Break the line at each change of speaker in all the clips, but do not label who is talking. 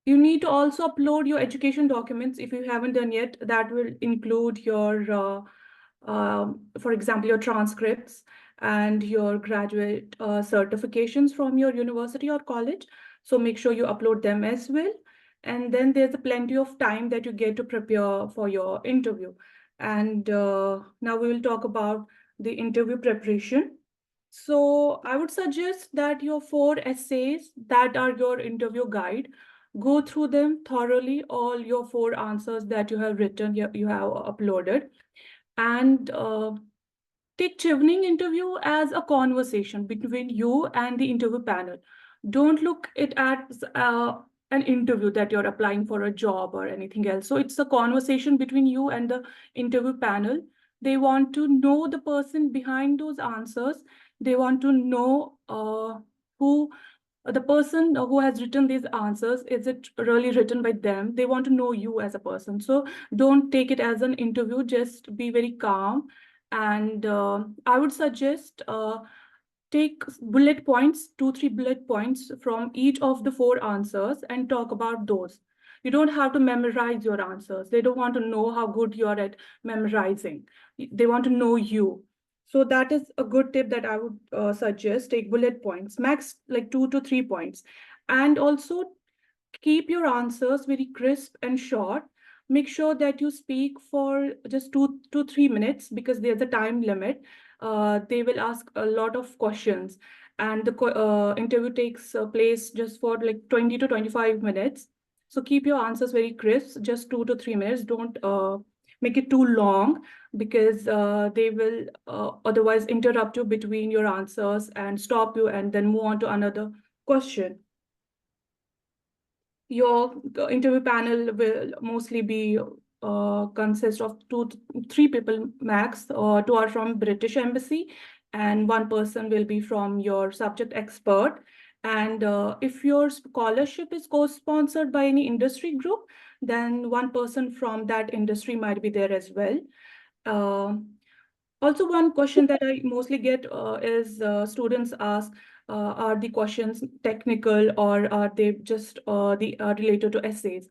You need to also upload your education documents if you haven't done yet. That will include your, for example, your transcripts and your graduate certifications from your university or college. So make sure you upload them as well. And then there's plenty of time that you get to prepare for your interview. And now we will talk about the interview preparation. So I would suggest that your 4 essays that are your interview guide, go through them thoroughly, all your 4 answers that you have written, you have uploaded, and take Chevening interview as a conversation between you and the interview panel. Don't look it as an interview that you're applying for a job or anything else. So it's a conversation between you and the interview panel. They want to know the person behind those answers. They want to know who the person who has written these answers, is it really written by them? They want to know you as a person. So don't take it as an interview, just be very calm. And I would suggest take bullet points, 2, 3 bullet points from each of the 4 answers and talk about those. You don't have to memorize your answers. They don't want to know how good you are at memorizing. They want to know you. So that is a good tip that I would suggest. Take bullet points, max like 2 to 3 points. And also keep your answers very crisp and short. Make sure that you speak for just 2 to 3 minutes because there's a time limit. They will ask a lot of questions, and the interview takes place just for like 20 to 25 minutes. So keep your answers very crisp, just 2 to 3 minutes. Don't make it too long because they will otherwise interrupt you between your answers and stop you and then move on to another question. Your interview panel will mostly be consist of 2 to 3 people max. 2 are from British Embassy, and 1 person will be from your subject expert. And if your scholarship is co-sponsored by any industry group, then 1 person from that industry might be there as well. Also, one question that I mostly get is students ask, are the questions technical or are they just related to essays?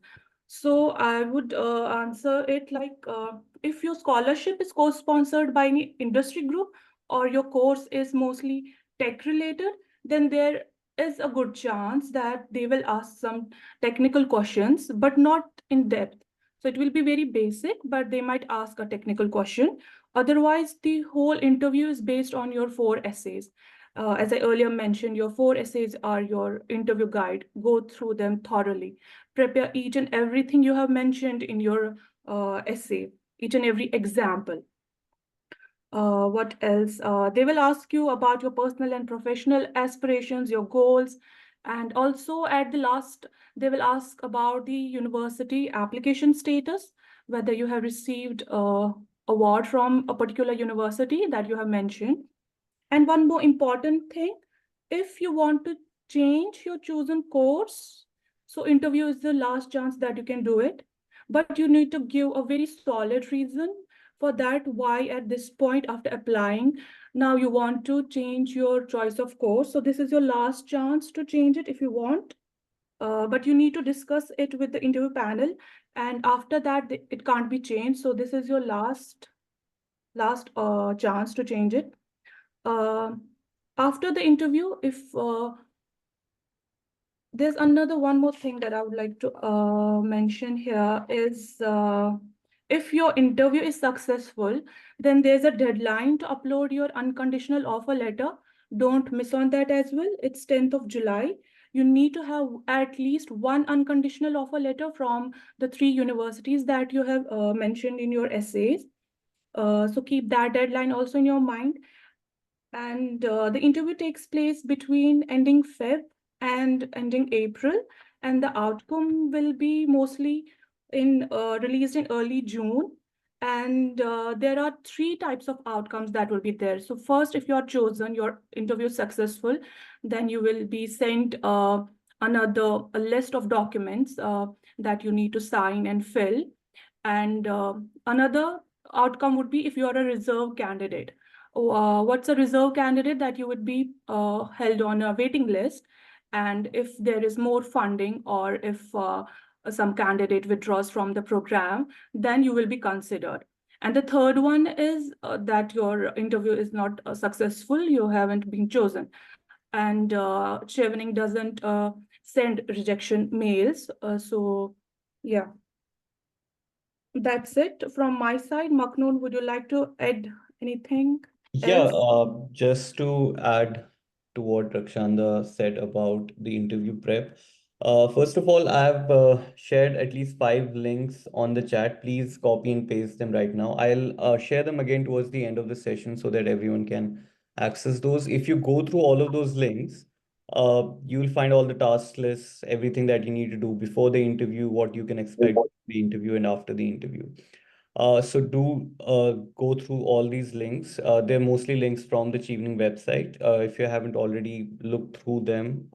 So I would answer it like, if your scholarship is co-sponsored by any industry group or your course is mostly tech related, then there is a good chance that they will ask some technical questions, but not in depth. So it will be very basic, but they might ask a technical question. Otherwise, the whole interview is based on your 4 essays. As I earlier mentioned, your 4 essays are your interview guide. Go through them thoroughly. Prepare each and everything you have mentioned in your essay, each and every example. What else? They will ask you about your personal and professional aspirations, your goals, and also at the last, they will ask about the university application status, whether you have received award from a particular university that you have mentioned. And one more important thing, if you want to change your chosen course, so interview is the last chance that you can do it, but you need to give a very solid reason for that, why at this point after applying, now you want to change your choice of course. So this is your last chance to change it if you want. But you need to discuss it with the interview panel, and after that it can't be changed. So this is your last chance to change it. After the interview, if there's another one more thing that I would like to mention here is, if your interview is successful, then there's a deadline to upload your unconditional offer letter. Don't miss on that as well. It's 10th of July. You need to have at least one unconditional offer letter from the 3 universities that you have mentioned in your essays. So keep that deadline also in your mind. And the interview takes place between ending Feb and ending April, and the outcome will be mostly released in early June. And there are 3 types of outcomes that will be there. So first, if you are chosen, your interview is successful, then you will be sent a list of documents that you need to sign and fill. And another outcome would be if you are a reserve candidate. What's a reserve candidate? That you would be held on a waiting list. And if there is more funding, or if some candidate withdraws from the program, then you will be considered. And the third one is that your interview is not successful, you haven't been chosen. And Chevening doesn't send rejection mails. So, yeah, that's it from my side. Maknoon, would you like to add anything
Yeah,
else?
just to add to what Rakshanda said about the interview prep. First of all, I've shared at least 5 links on the chat. Please copy and paste them right now. I'll share them again towards the end of the session so that everyone can access those. If you go through all of those links, you'll find all the task lists, everything that you need to do before the interview, what you can expect the interview and after the interview. So do go through all these links. They're mostly links from the Chevening website. If you haven't already looked through them,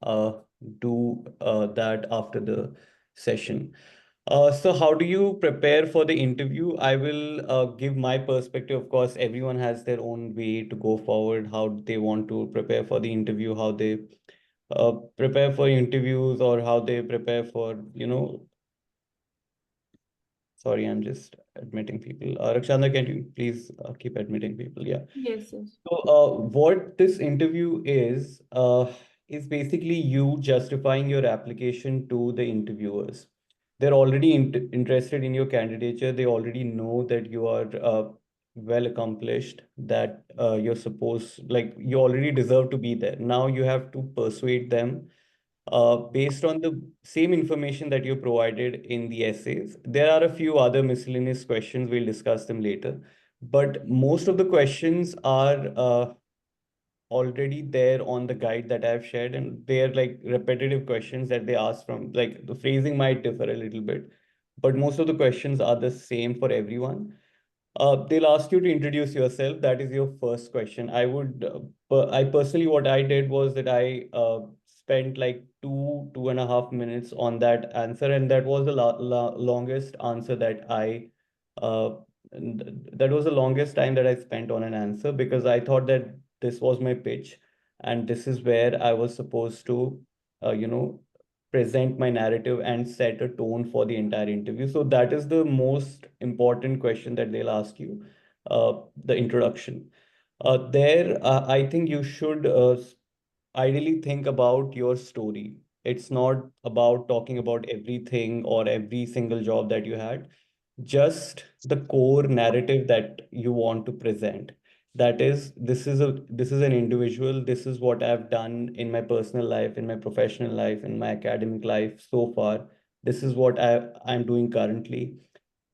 do that after the session. So how do you prepare for the interview? I will give my perspective. Of course, everyone has their own way to go forward, how they want to prepare for the interview, how they prepare for interviews, or how they prepare for, sorry, I'm just admitting people. Rakshanda, can you please keep admitting people? Yeah.
Yes, yes.
So, what this interview is basically you justifying your application to the interviewers. They're already interested in your candidature. They already know that you are well accomplished, that you already deserve to be there. Now you have to persuade them based on the same information that you provided in the essays. There are a few other miscellaneous questions. We'll discuss them later. But most of the questions are already there on the guide that I've shared, and they're like repetitive questions that they ask from, like the phrasing might differ a little bit, but most of the questions are the same for everyone. They'll ask you to introduce yourself. That is your first question. I personally, what I did was that I spent like 2.5 minutes on that answer, and that was the longest answer uh, that was the longest time that I spent on an answer, because I thought that this was my pitch, and this is where I was supposed to, uh, you know, present my narrative and set a tone for the entire interview. So that is the most important question that they'll ask you, the introduction. I think you should ideally think about your story. It's not about talking about everything or every single job that you had, just the core narrative that you want to present. That is, this is an individual. This is what I've done in my personal life, in my professional life, in my academic life so far. This is what I'm doing currently.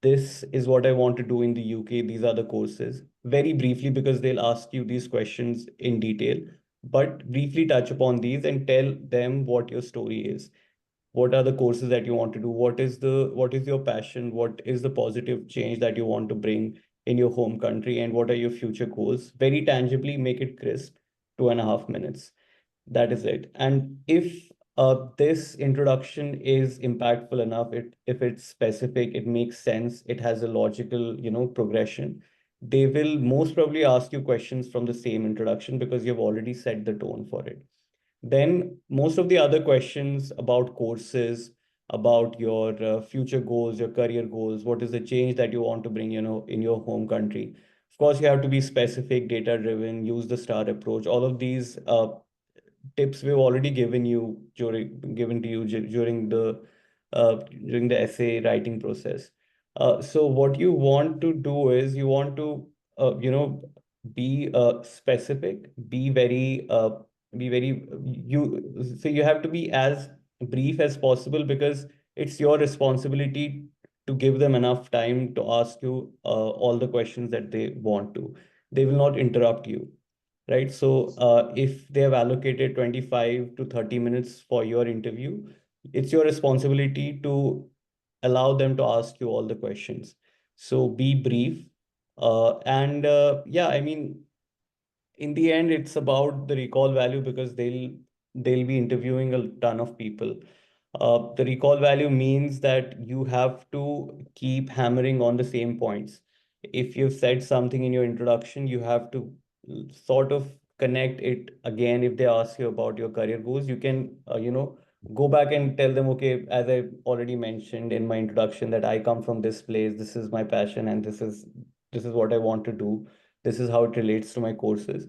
This is what I want to do in the UK. These are the courses. Very briefly, because they'll ask you these questions in detail, but briefly touch upon these and tell them what your story is. What are the courses that you want to do? What is your passion? What is the positive change that you want to bring in your home country? And what are your future goals? Very tangibly make it crisp, 2.5 minutes. That is it. And if this introduction is impactful enough, if it's specific, it makes sense, it has a logical, progression, they will most probably ask you questions from the same introduction because you've already set the tone for it. Then most of the other questions about courses, about your future goals, your career goals, what is the change that you want to bring, in your home country. Of course, you have to be specific, data driven, use the STAR approach. All of these tips we've already given to you during the essay writing process. So what you want to do is you want to be specific, be very you so you have to be as brief as possible, because it's your responsibility to give them enough time to ask you all the questions that they want to. They will not interrupt you, right? So if they have allocated 25 to 30 minutes for your interview, it's your responsibility to allow them to ask you all the questions. So be brief. And yeah, I mean, in the end, it's about the recall value, because they'll be interviewing a ton of people. The recall value means that you have to keep hammering on the same points. If you've said something in your introduction, you have to sort of connect it again. If they ask you about your career goals, you can, go back and tell them, okay, as I already mentioned in my introduction, that I come from this place, this is my passion, and this is what I want to do. This is how it relates to my courses.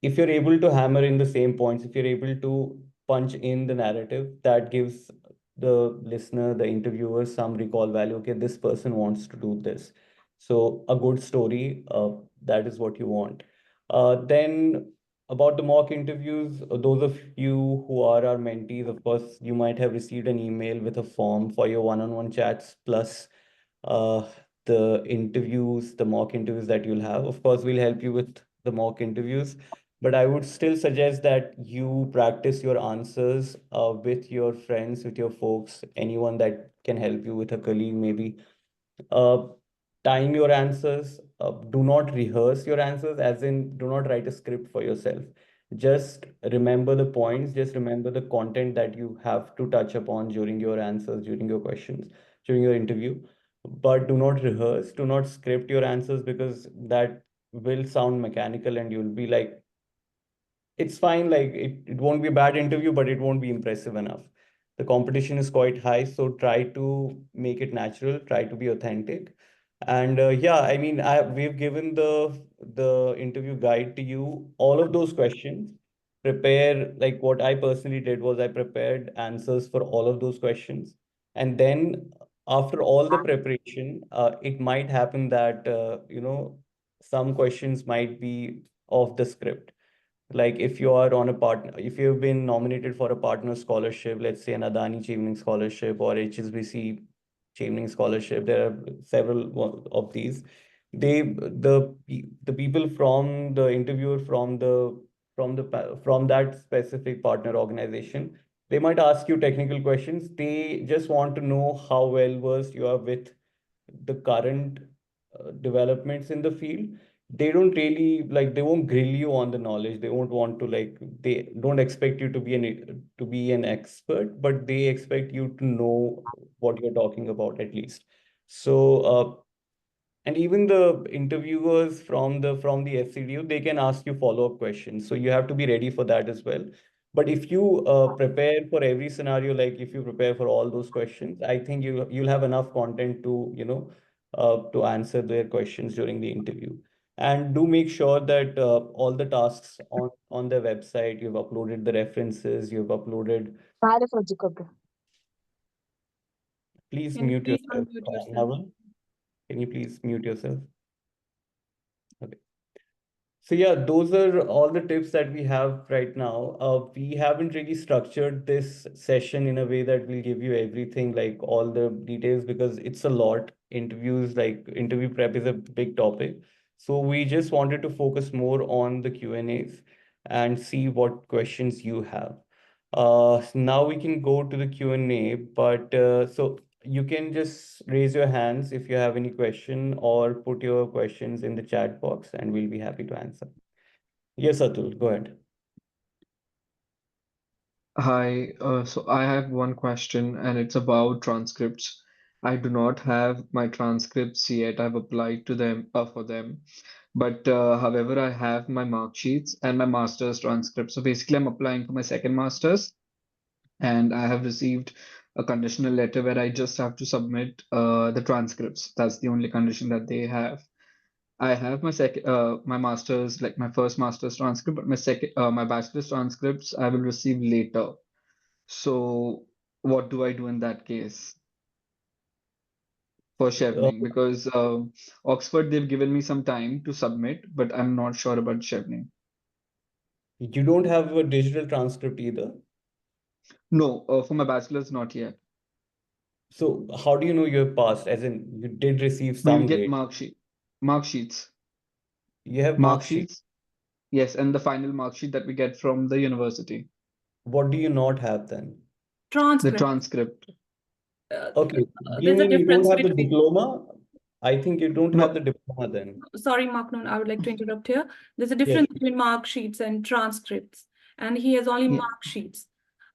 If you're able to hammer in the same points, if you're able to punch in the narrative, that gives the listener, the interviewer, some recall value. Okay, this person wants to do this. So a good story, that is what you want. Then about the mock interviews, those of you who are our mentees, of course, you might have received an email with a form for your one-on-one chats, plus uh, the interviews, the mock interviews that you'll have. Of course, we'll help you with the mock interviews, but I would still suggest that you practice your answers with your friends, with your folks, anyone that can help you, with a colleague maybe. uh, Time your answers. Do not rehearse your answers, as in, do not write a script for yourself. Just remember the points, just remember the content that you have to touch upon during your answers, during your questions, during your interview. But do not rehearse, do not script your answers, because that will sound mechanical and you'll be like, it's fine, like it won't be a bad interview, but it won't be impressive enough. The competition is quite high, so try to make it natural, try to be authentic. And yeah, I mean, we've given the interview guide to you, all of those questions. Prepare, like what I personally did was I prepared answers for all of those questions. And then after all the preparation, it might happen that some questions might be off the script. Like if you are on a partner, if you've been nominated for a partner scholarship, let's say an Adani Chevening Scholarship or HSBC Chevening Scholarship, there are several of these. The people from the interviewer, from that specific partner organization, they might ask you technical questions. They just want to know how well versed you are with the current developments in the field. They don't really, like, they won't grill you on the knowledge. They won't want to, like, they don't expect you to be an expert, but they expect you to know what you're talking about, at least. So and even the interviewers from the FCDO, they can ask you follow-up questions. So you have to be ready for that as well. But if you prepare for every scenario, like if you prepare for all those questions, I think you'll have enough content to, to answer their questions during the interview. And do make sure that all the tasks on their website, you've uploaded the references, you've uploaded. Please
Can you
mute
please
yourself.
unmute yourself?
Naval, can you please mute yourself? Okay. So yeah, those are all the tips that we have right now. We haven't really structured this session in a way that will give you everything, like all the details, because it's a lot. Interviews, like interview prep is a big topic. So we just wanted to focus more on the Q&As and see what questions you have. Now we can go to the Q&A, but so you can just raise your hands if you have any question, or put your questions in the chat box and we'll be happy to answer. Yes, Atul, go ahead.
Hi, so I have one question and it's about transcripts. I do not have my transcripts yet. I've applied to them for them, but however, I have my mark sheets and my master's transcript. So basically, I'm applying for my second master's, and I have received a conditional letter where I just have to submit the transcripts. That's the only condition that they have. I have my master's, like my first master's transcript, but my bachelor's transcripts I will receive later. So what do I do in that case for
Uh,
Chevening? Because Oxford, they've given me some time to submit, but I'm not sure about Chevening.
you don't have a digital transcript either.
No, for my bachelor's, not yet.
So how do you know you have passed? As in, you did receive
We'll
some
get
grade.
mark sheets,
You have
mark
mark sheet.
sheets. Yes, and the final mark sheet that we get from the university,
What do you not have then?
the
Transcript.
transcript.
Okay. Do you
There's a
mean you don't
difference
have the
between.
diploma? I think you don't have the
No,
diploma then.
Sorry, Maknoon, I would like to interrupt here. There's a
Yes.
difference between mark sheets and transcripts, and he has only
y
mark sheets.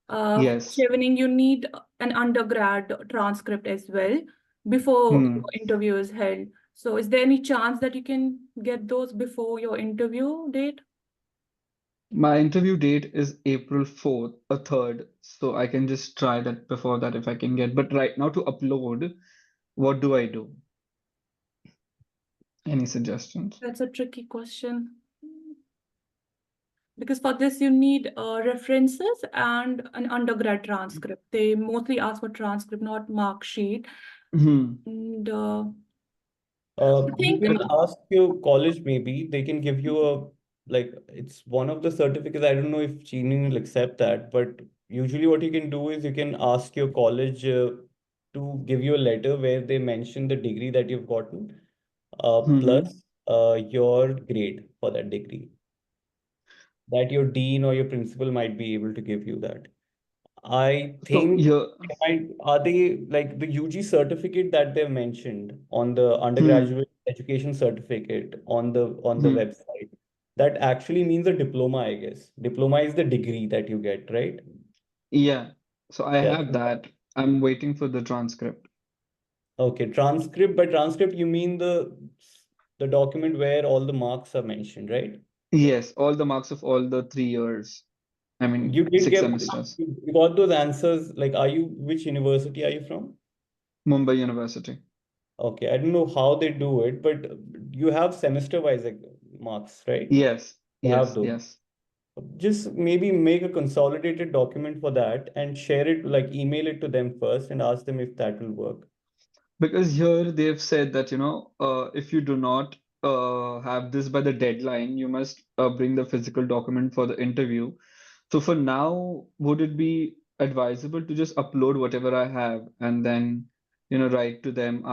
yes.
Chevening, you need an undergrad transcript as well before
Hmm.
your interview is held. So is there any chance that you can get those before your interview date?
My interview date is April 4th, or 3rd, so I can just try that before that if I can get. But right now to upload, what do I do? Any suggestions?
That's a tricky question. Because for this, you need references and an undergrad transcript. They mostly ask for transcript, not mark sheet.
Hmm.
And I
You
think
can ask your college, maybe they can give you a, like, it's one of the certificates. I don't know if Chevening will accept that, but usually what you can do is you can ask your college to give you a letter where they mention the degree that you've gotten,
Hmm.
plus your grade for that degree. That your dean or your principal might be able to give you that. I
So
think
yeah.
are they like the UG certificate that they've mentioned on the
Hmm.
undergraduate education certificate on the
Hmm.
website? That actually means a diploma, I guess. Diploma is the degree that you get, right?
Yeah. So I
Yeah.
have that. I'm waiting for the transcript.
Okay. Transcript. By transcript, you mean the document where all the marks are mentioned, right?
Yes, all the marks of all the 3 years. I mean,
You did
six
get
semesters.
you got those answers. Like, which university are you from?
Mumbai University.
Okay, I don't know how they do it, but you have semester-wise like, marks, right?
Yes,
You have
yes,
those.
yes.
Just maybe make a consolidated document for that and share it, like email it to them first and ask them if that will work.
Because here they've said that, if you do not have this by the deadline, you must bring the physical document for the interview. So for now, would it be advisable to just upload whatever I have and then, write to them,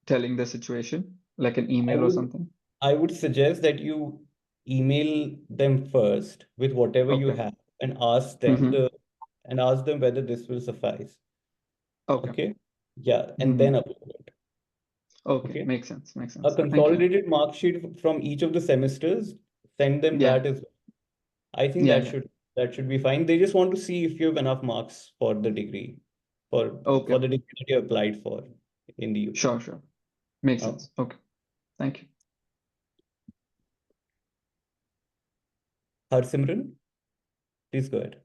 telling the situation, like an
I
email or
would
something?
I would suggest that you email them first with whatever you
Okay.
have and ask them
Mm-hmm.
whether this will suffice.
Okay.
Okay? Yeah, and then
Mm-hmm.
upload it.
Okay.
Okay?
Makes sense. Makes
A
sense. Thank you.
consolidated mark sheet from each of the semesters, send them
Yeah.
that as I think
Yeah. Yeah.
that should be fine. They just want to see if you have enough marks for the degree,
Okay.
for the degree that you applied for in the UK.
Sure. Sure. Makes
Oh,
sense. Okay. Thank you.
Harsimran, please go ahead.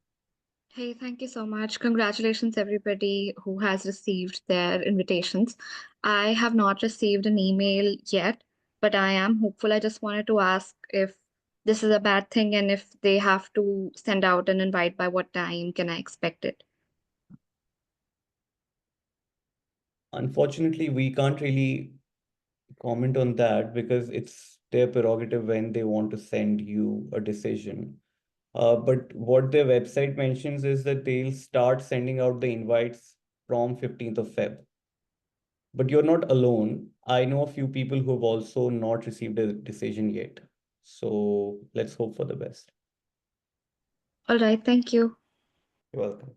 Hey, thank you so much. Congratulations, everybody who has received their invitations. I have not received an email yet, but I am hopeful. I just wanted to ask if this is a bad thing and if they have to send out an invite, by what time can I expect it?
Unfortunately, we can't really comment on that because it's their prerogative when they want to send you a decision. But what their website mentions is that they'll start sending out the invites from 15th of Feb. But you're not alone. I know a few people who have also not received a decision yet. So let's hope for the best.
All right, thank you.
You're welcome.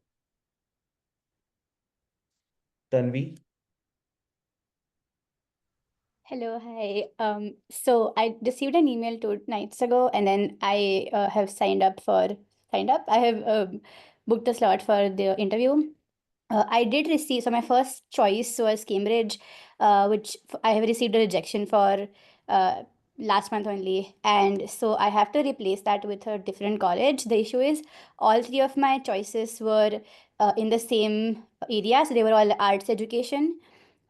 Tanvi,
Hello, hi. So I received an email 2 nights ago, and then I have signed up. I have booked a slot for the interview. I did receive, so my first choice was Cambridge, which I have received a rejection for uh, last month only. And so I have to replace that with a different college. The issue is all three of my choices were in the same area, so they were all arts education.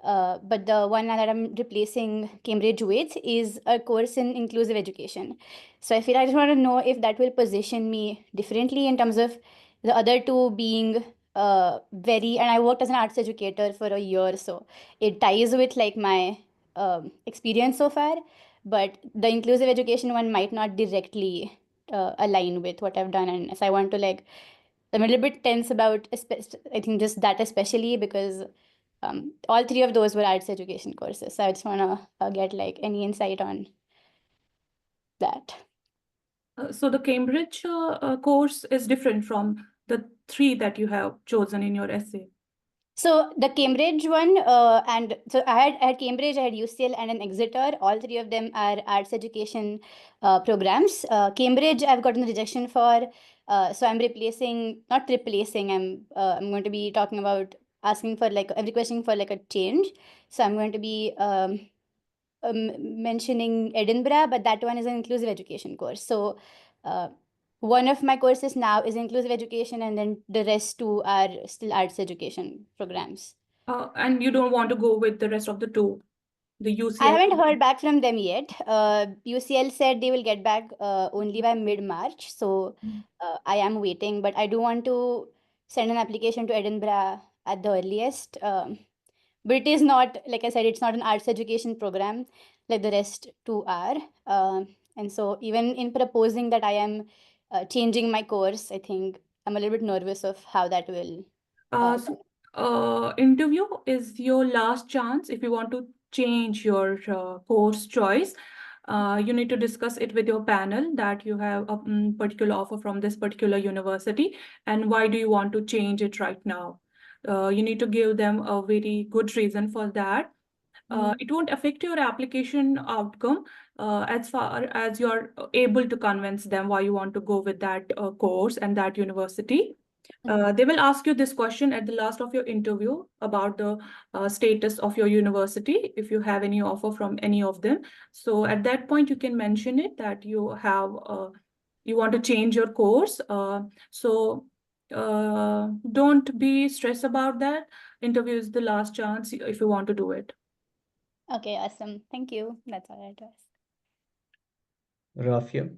But the one that I'm replacing Cambridge with is a course in inclusive education. So I feel I just want to know if that will position me differently in terms of the other two being and I worked as an arts educator for a year, so it ties with like my experience so far. But the inclusive education one might not directly align with what I've done, and so I want to like I'm a little bit tense about I think just that especially because all three of those were arts education courses. So I just want to get like any insight on that.
So the Cambridge course is different from the three that you have chosen in your essay.
So the Cambridge one, and so I had Cambridge, I had UCL, and an Exeter. All three of them are arts education programs. Cambridge, I've gotten rejection for, so I'm not replacing. I'm going to be talking about asking for like I'm requesting for like a change. So I'm going to be mentioning Edinburgh, but that one is an inclusive education course. So, one of my courses now is inclusive education, and then the rest two are still arts education programs.
And you don't want to go with the rest of the two, the
I
UCL?
haven't heard back from them yet. UCL said they will get back only by mid-March, so I am waiting. But I do want to send an application to Edinburgh at the earliest. But it is not, like I said, it's not an arts education program like the rest two are. And so even in proposing that I am changing my course, I think I'm a little bit nervous of how that will
Interview is your last chance if you want to change your course choice. You need to discuss it with your panel that you have a particular offer from this particular university and why do you want to change it right now. You need to give them a very good reason for that. It won't affect your application outcome as far as you're able to convince them why you want to go with that course and that university. They will ask you this question at the last of your interview about the status of your university, if you have any offer from any of them. So at that point, you can mention it that you have, you want to change your course. Don't be stressed about that. Interview is the last chance if you want to do it.
Okay, awesome. Thank you. That's all I had to ask.
Rafia.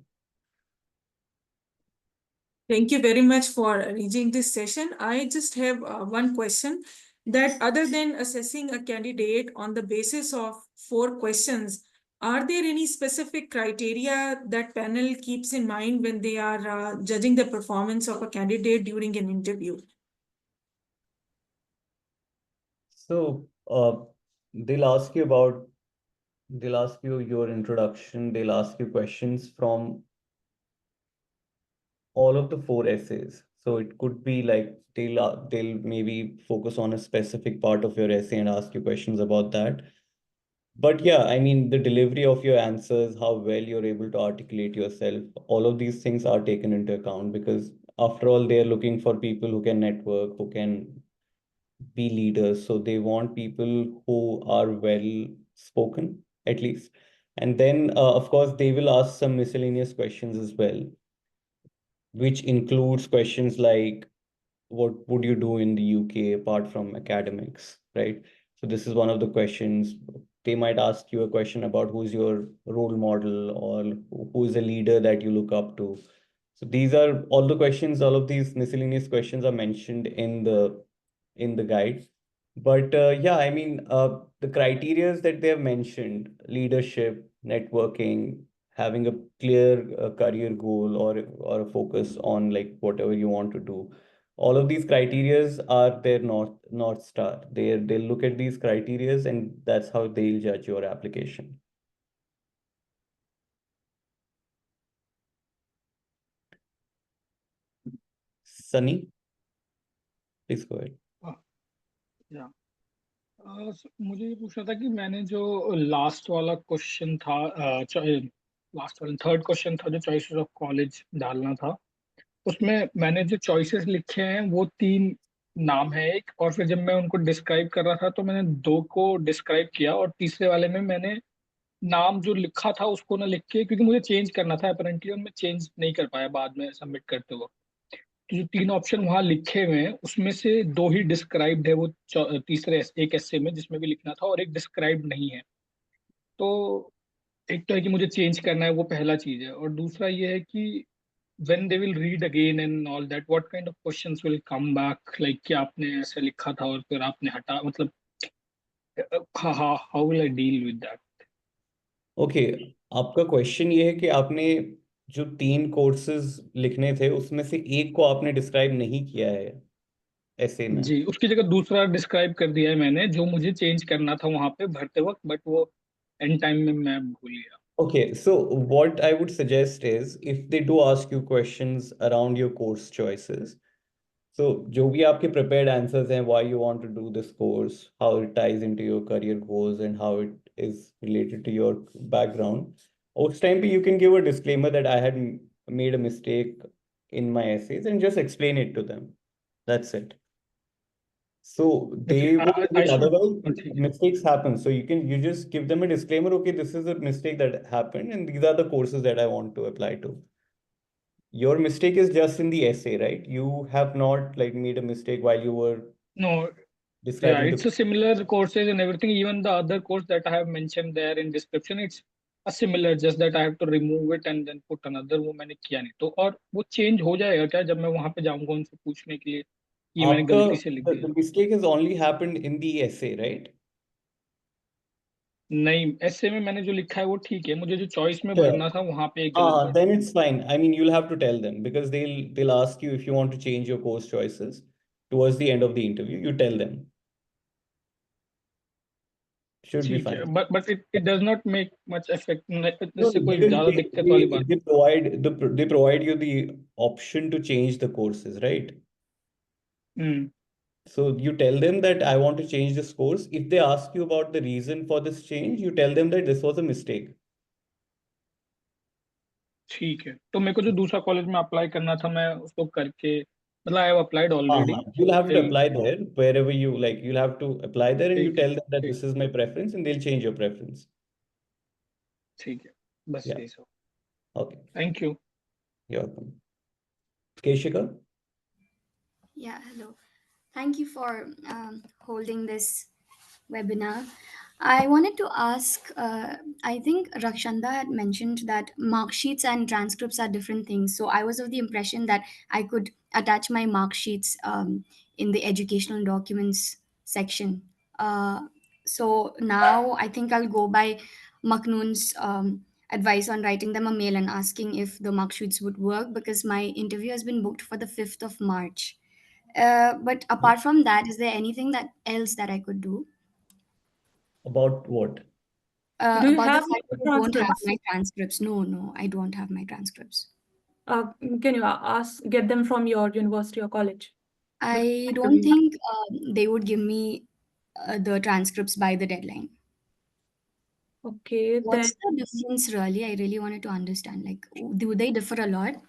Thank you very much for arranging this session. I just have one question, that other than assessing a candidate on the basis of 4 questions, are there any specific criteria that panel keeps in mind when they are judging the performance of a candidate during an interview?
So they'll ask you your introduction, they'll ask you questions from all of the 4 essays. So it could be like they'll maybe focus on a specific part of your essay and ask you questions about that. But yeah, I mean, the delivery of your answers, how well you're able to articulate yourself, all of these things are taken into account because after all, they're looking for people who can network, who can be leaders. So they want people who are well spoken, at least. And then, of course, they will ask some miscellaneous questions as well, which includes questions like, what would you do in the UK apart from academics, right? So this is one of the questions. They might ask you a question about who's your role model or who is a leader that you look up to. So these are all the questions, all of these miscellaneous questions are mentioned in the guide. But yeah, I mean, the criterias that they have mentioned, leadership, networking, having a clear career goal or a focus on like whatever you want to do. All of these criterias are their north star. They'll look at these criterias and that's how they'll judge your application. Sunny, please go ahead.
या मुझे ये पूछना था कि मैंने जो last वाला question था, लास्ट वाला थर्ड क्वेश्चन था जो चॉइसेस ऑफ कॉलेज डालना था, उसमें मैंने जो चॉइसेस लिखे हैं वो 3 नाम है एक, और फिर जब मैं उनको डिस्क्राइब कर रहा था तो मैंने 2 को डिस्क्राइब किया और तीसरे वाले में मैंने नाम जो लिखा था उसको ना लिख के, क्योंकि मुझे चेंज करना था अपेरेंटली और मैं चेंज नहीं कर पाया बाद में सबमिट करते वक्त। तो जो 3 ऑप्शन वहां लिखे हुए हैं उसमें से 2 ही डिस्क्राइब्ड है, वो तीसरे एक एस्से में जिसमें भी लिखना था, और एक डिस्क्राइब्ड नहीं है। तो एक तो है कि मुझे चेंज करना है, वो पहला चीज है, और दूसरा ये है कि when they will read again and all that, what kind of questions will come back, like कि आपने ऐसे लिखा था और फिर आपने हटा, मतलब how will I deal with that?
Okay, आपका क्वेश्चन ये है कि आपने जो 3 कोर्सेज लिखने थे उसमें से एक को आपने डिस्क्राइब नहीं किया है ऐसे में।
जी, उसकी जगह दूसरा डिस्क्राइब कर दिया है मैंने, जो मुझे चेंज करना था वहां पे भरते वक्त, बट वो एंड टाइम में मैं भूल गया।
Okay, so what I would suggest is if they do ask you questions around your course choices, so जो भी आपके prepared answers हैं, why you want to do this course, how it ties into your career goals and how it is related to your background, उस time पे you can give a disclaimer that I had made a mistake in my essays and just explain it to them. That's it. So they would,
I should,
otherwise mistakes happen. So you just give them a disclaimer. Okay, this is a mistake that happened, and these are the courses that I want to apply to. Your mistake is just in the essay, right? You have not like made a mistake while you were
No, yeah,
describing
it's
the.
a similar courses and everything. Even the other course that I have mentioned there in description, it's a similar, just that I have to remove it and then put another, वो मैंने किया नहीं तो और वो change हो जाएगा क्या जब मैं वहां पे जाऊंगा उनसे पूछने के लिए ये मैंने
आपका
गलती से लिख दिया
the mistake has only happened in the essay, right?
नहीं ऐसे में मैंने जो लिखा है वो ठीक है मुझे जो चॉइस में
Sure.
भरना था वहां पे एक गलत भर
Then
दिया
it's fine. I mean, you'll have to tell them because they'll ask you if you want to change your course choices towards the end of the interview. You tell them. Should be
ठीक है
fine.
but it does not make much effect
No,
इससे कोई
because
ज्यादा दिक्कत वाली बात
they provide you the option to change the courses, right?
Hmm
So you tell them that I want to change this course. If they ask you about the reason for this change, you tell them that this was a mistake.
ठीक है तो मेरे को जो दूसरा college में apply करना था मैं उसको करके मतलब I have applied already
You'll have to
till
apply there wherever you like. You'll have to apply there and you
ठीक है
tell them that
ठीक
this is my preference and they'll change your preference.
ठीक है बस
Yeah.
यही सब
Okay.
Thank you
You're welcome. Keshika?
Yeah, hello. Thank you for holding this webinar. I wanted to ask, I think Rakshanda had mentioned that mark sheets and transcripts are different things. So I was of the impression that I could attach my mark sheets in the educational documents section. So now I think I'll go by Maknoon's advice on writing them a mail and asking if the mark sheets would work because my interview has been booked for the 5th of March. But apart from that, is there anything that else that I could do?
About what?
Do you
About the
have
fact that I don't have
transcripts?
my transcripts. No, I don't have my transcripts.
Can you get them from your university or college?
I don't think they would give me the transcripts by the deadline.
Okay, then
What's the difference really? I really wanted to understand. Like, do they differ a lot?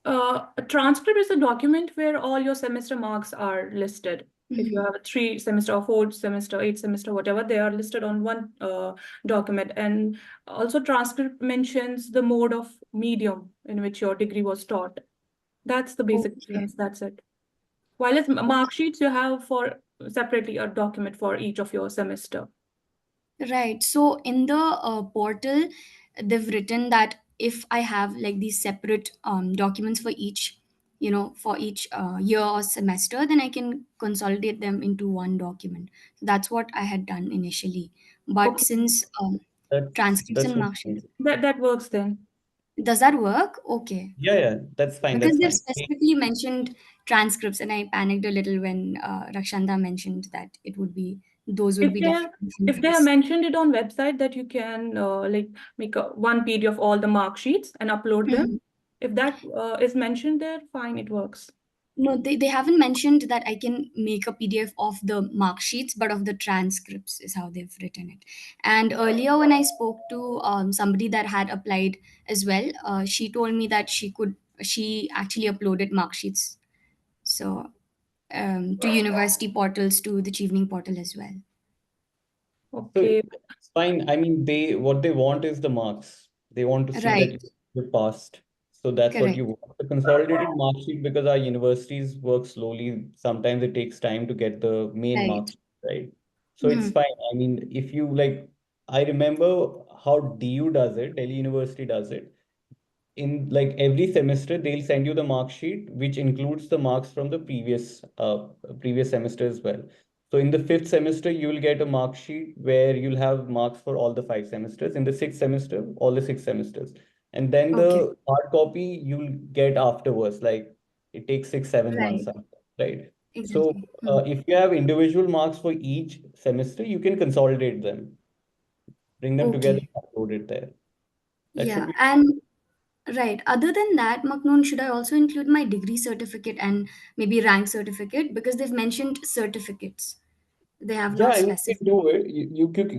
a transcript is a document where all your semester marks are listed. If you have a 3 semester or 4 semester, 8 semester, whatever, they are listed on one document. And also transcript mentions the mode of medium in which your degree was taught. That's the basic difference, that's it. While as mark sheets, you have for separately a document for each of your semester.
Right. So in the portal, they've written that if I have like these separate documents for each, for each year or semester, then I can consolidate them into one document. That's what I had done initially. But
Okay.
since transcripts
That's
and mark sheets,
That works then.
does that work? Okay.
yeah, that's fine.
Because
That's
they've
fine.
specifically mentioned transcripts, and I panicked a little when Rakshanda mentioned that those would
If
be
they
different.
if they have mentioned it on website that you can like make one PDF of all the mark sheets and upload them. If that is mentioned there, fine, it works.
No, they haven't mentioned that I can make a PDF of the mark sheets, but of the transcripts is how they've written it. And earlier, when I spoke to somebody that had applied as well, she told me that she actually uploaded mark sheets. So to university portals, to the Chevening portal as well.
So
Okay.
it's fine. I mean, what they want is the marks. They want to see that
Right.
you passed. So that's what
Correct.
you want. The consolidated mark sheet, because our universities work slowly, sometimes it takes time to get the main
Right.
marks, right? So it's fine. I mean, if you like, I remember how DU does it, Delhi University does it. In like every semester, they'll send you the mark sheet, which includes the marks from the previous semester as well. So in the 5th semester, you will get a mark sheet where you'll have marks for all the 5 semesters. In the 6th semester, all the 6 semesters. And then
Okay.
the hard copy you'll get afterwards, like it takes 6, 7 months,
Right.
right? So
Exactly.
if you have individual marks for each semester, you can consolidate them, bring them together,
Okay.
and upload it there. That should
Yeah.
be.
And right. Other than that, Maknoon, should I also include my degree certificate and maybe rank certificate? Because they've mentioned certificates. They have
Yeah,
not
you can
specified.
do it.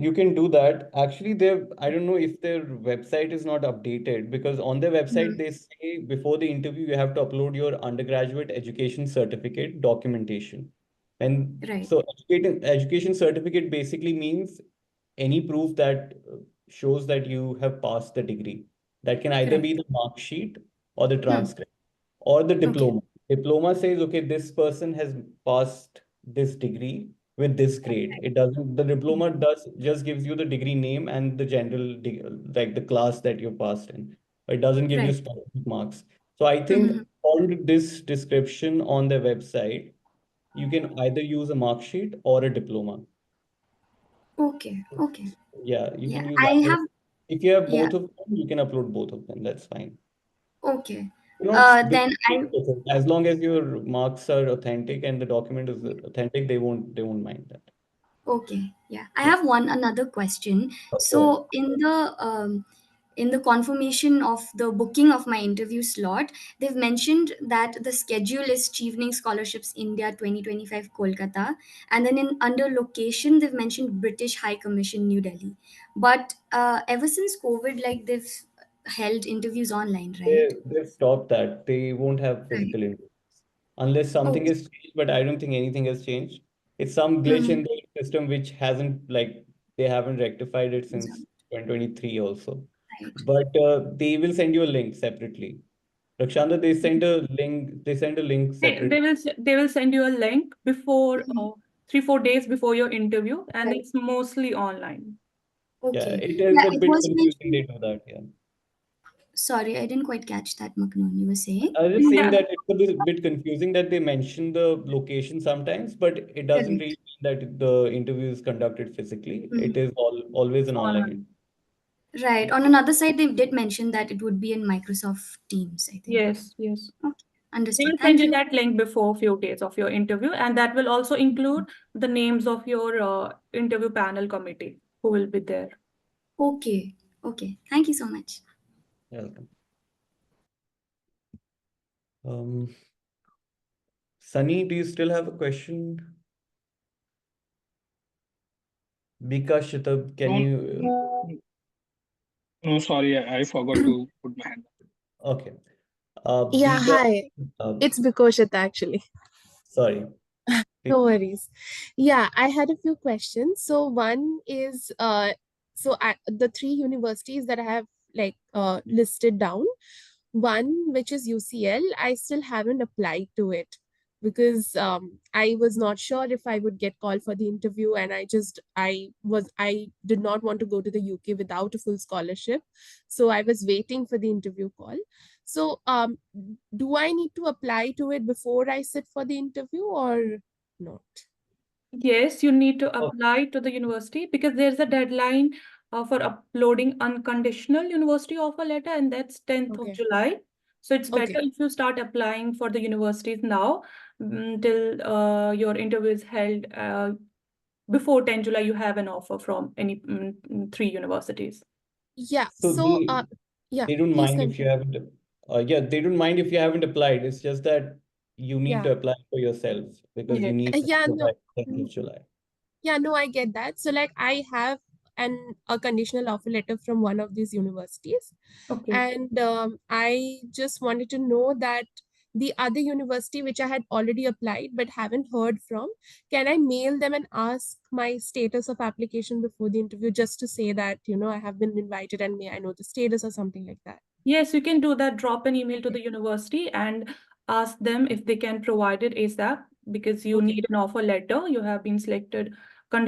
You can do that. Actually, I don't know if their website is not updated because on their website they say before the interview you have to upload your undergraduate education certificate documentation. And
Right.
so education certificate basically means any proof that shows that you have passed the degree. That can either
Correct.
be the mark sheet or the transcript. or the diploma. Diploma says, okay, this person has passed this degree with this grade. It doesn't, the diploma does just gives you the degree name and the general, like the class that you passed in. It doesn't give you
Right.
specific marks. So I think on this description on their website, you can either use a mark sheet or a diploma.
Okay. Okay.
Yeah, you
Yeah.
can use
I
either.
have.
If you have
Yeah.
both of them, you can upload both of them. That's fine.
Okay.
They
Then I.
as long as your marks are authentic and the document is authentic, they won't mind that.
Okay, yeah. I
Yeah.
have one another question.
Okay.
So in the confirmation of the booking of my interview slot, they've mentioned that the schedule is Chevening Scholarships India 2025 Kolkata, and then in under location they've mentioned British High Commission New Delhi. But ever since COVID, like they've held interviews online, right?
They've stopped that. They won't have
Right.
physical interviews unless something
Okay.
has changed, but I don't think anything has changed. It's some glitch
Mm-hmm.
in the system which hasn't like they haven't rectified it since 2023 also.
Right.
But they will send you a link separately. Rakshanda, they sent a link. They sent a link separately.
They will send you a link before
Mhm.
3-4 days before your interview, and
Right.
it's mostly online.
Yeah,
Okay.
it is
Yeah,
a
it
bit
was
confusing. They
mentioned.
do that. Yeah.
Sorry, I didn't quite catch that, Maknoon. You were saying?
I was just saying
Yeah.
that it's a bit confusing that they mention the location sometimes, but it doesn't
Correct.
really mean that the interview is conducted physically. It
Mhm.
is always an online interview.
Online.
Right. On another side, they did mention that it would be in Microsoft Teams, I think.
Yes, yes.
Okay,
They
understood.
will send
Thank
you
you.
that link before a few days of your interview, and that will also include the names of your interview panel committee who will be there.
Okay. Okay. Thank you so much.
Welcome. Um, Sunny, do you still have a question? Bika Shitab, can
No,
you?
no, sorry, I forgot to put my hand up.
Okay.
Yeah,
Bika,
hi.
uh,
It's Bikoshita actually.
sorry.
No worries. Yeah, I had a few questions. So one is the three universities that I have listed down, one which is UCL, I still haven't applied to it because I was not sure if I would get called for the interview, and I did not want to go to the UK without a full scholarship. So I was waiting for the interview call. So do I need to apply to it before I sit for the interview or not?
Yes, you need to
Oh,
apply to the university because there's a deadline for uploading unconditional university offer letter, and that's 10th of
Okay.
July. So it's better
Okay.
if you start applying for the universities now till your interview is held before 10 July. You have an offer from any three universities.
Yeah.
so
So yeah,
they don't
please
mind if you
continue.
haven't. Yeah, they don't mind if you haven't applied. It's just that you need
Yeah.
to apply for yourself because you
Yes.
need to
Yeah,
apply
no.
10th of July.
Yeah, no, I get that. So like I have a conditional offer letter from one of these universities,
Okay.
and I just wanted to know that the other university which I had already applied but haven't heard from, can I mail them and ask my status of application before the interview just to say that, I have been invited and may I know the status or something like that?
Yes, you can do that. Drop an email to the university and ask them if they can provide it ASAP because you
Okay.
need an offer letter. You have been selected for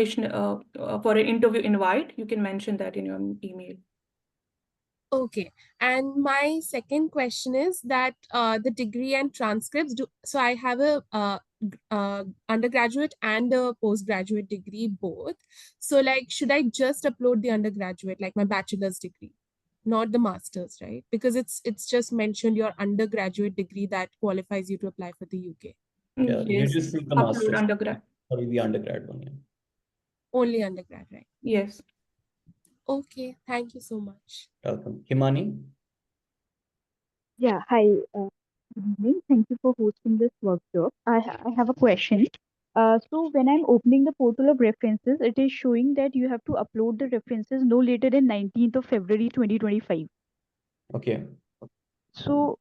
an interview invite. You can mention that in your email.
Okay. And my second question is that the degree and transcripts do, so I have a undergraduate and a postgraduate degree both. So like should I just upload the undergraduate, like my bachelor's degree, not the master's, right? Because it's just mentioned your undergraduate degree that qualifies you to apply for the UK.
Yeah, you
Yes,
just need the
upload
master's.
undergrad.
Sorry, the undergrad one. Yeah.
Only undergrad, right?
Yes.
Okay, thank you so much.
Welcome. Himani?
Yeah, hi. Good evening. Thank you for hosting this workshop. I have a question. So when I'm opening the portal of references, it is showing that you have to upload the references no later than 19th of February 2025.
Okay.
So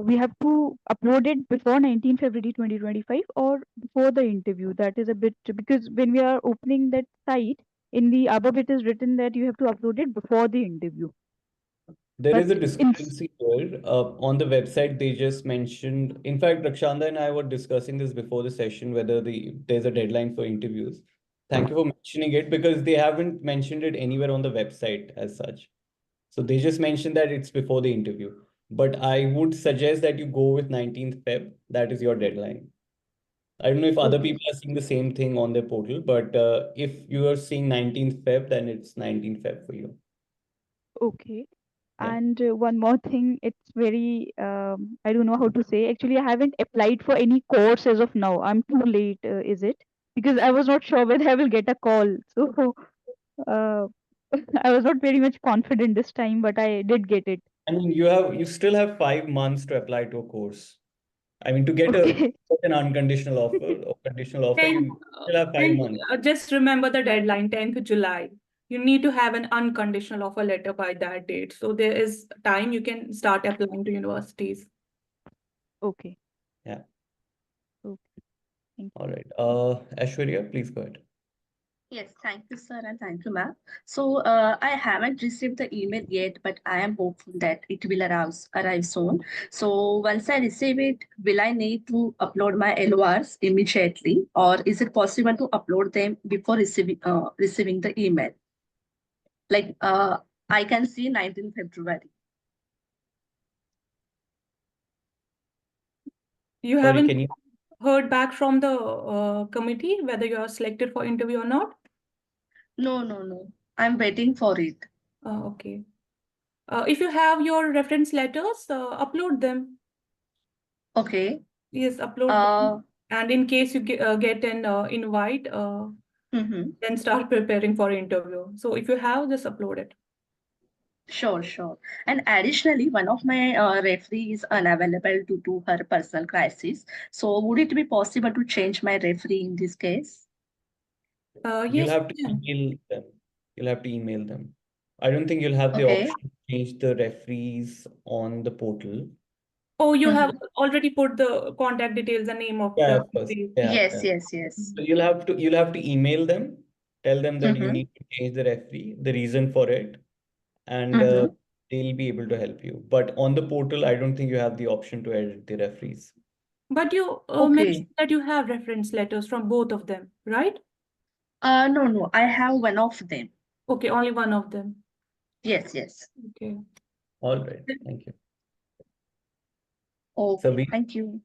we have to upload it before 19th February 2025 or before the interview. That is a bit because when we are opening that site, in the above it is written that you have to upload it before the interview.
There is a
But
discrepancy here. On the website, they just mentioned, in fact, Rakshanda and I were discussing this before the session, whether there's a deadline for interviews. Thank you for mentioning it because they haven't mentioned it anywhere on the website as such. So they just mentioned that it's before the interview. But I would suggest that you go with 19th Feb. That is your deadline. I don't know if other
okay,
people are seeing the same thing on their portal, but if you are seeing 19th Feb, then it's 19th Feb for you.
okay.
Yeah.
And one more thing, it's very, I don't know how to say. Actually, I haven't applied for any course as of now. I'm too late, is it? Because I was not sure whether I will get a call. So uh, I was not very much confident this time, but I did get it.
I mean, you still have 5 months to apply to a course. I mean, to get
Okay.
an unconditional offer or conditional offer,
10,
you still have 5 months.
just remember the deadline, 10th July. You need to have an unconditional offer letter by that date. So there is time you can start applying to universities.
Okay.
Yeah.
Okay. Thank you.
All right. Aishwarya, please go ahead.
Yes, thank you, sir, and thank you, ma'am. So I haven't received the email yet, but I am hopeful that it will arrive soon. So once I receive it, will I need to upload my LORs immediately, or is it possible to upload them before receiving the email? Like I can see 19th February.
You
Sorry,
haven't
can you?
heard back from the committee whether you are selected for interview or not?
No, no, no. I'm waiting for it.
Okay. If you have your reference letters, upload them.
Okay.
Yes, upload them. And in case you get an invite, then start preparing for interview. So if you have, just upload it.
Sure, sure. And additionally, one of my referee is unavailable due to her personal crisis. So would it be possible to change my referee in this case?
You'll
Yes,
have to
you can.
email them. You'll have to email them. I don't think you'll have the
Okay.
option to change the referees on the portal.
Oh, you have already put the contact details, the name of
Yeah,
the
of course.
referee.
Yeah,
Yes,
yeah.
yes, yes.
So you'll have to email them, tell them that you need to change the referee, the reason for it, and they'll be able to help you. But on the portal, I don't think you have the option to edit the referees.
But you
Okay.
mentioned that you have reference letters from both of them, right?
No, no, I have one of them.
Okay, only one of them.
Yes, yes.
Okay.
All right. Thank you.
Okay,
Sabir,
thank you.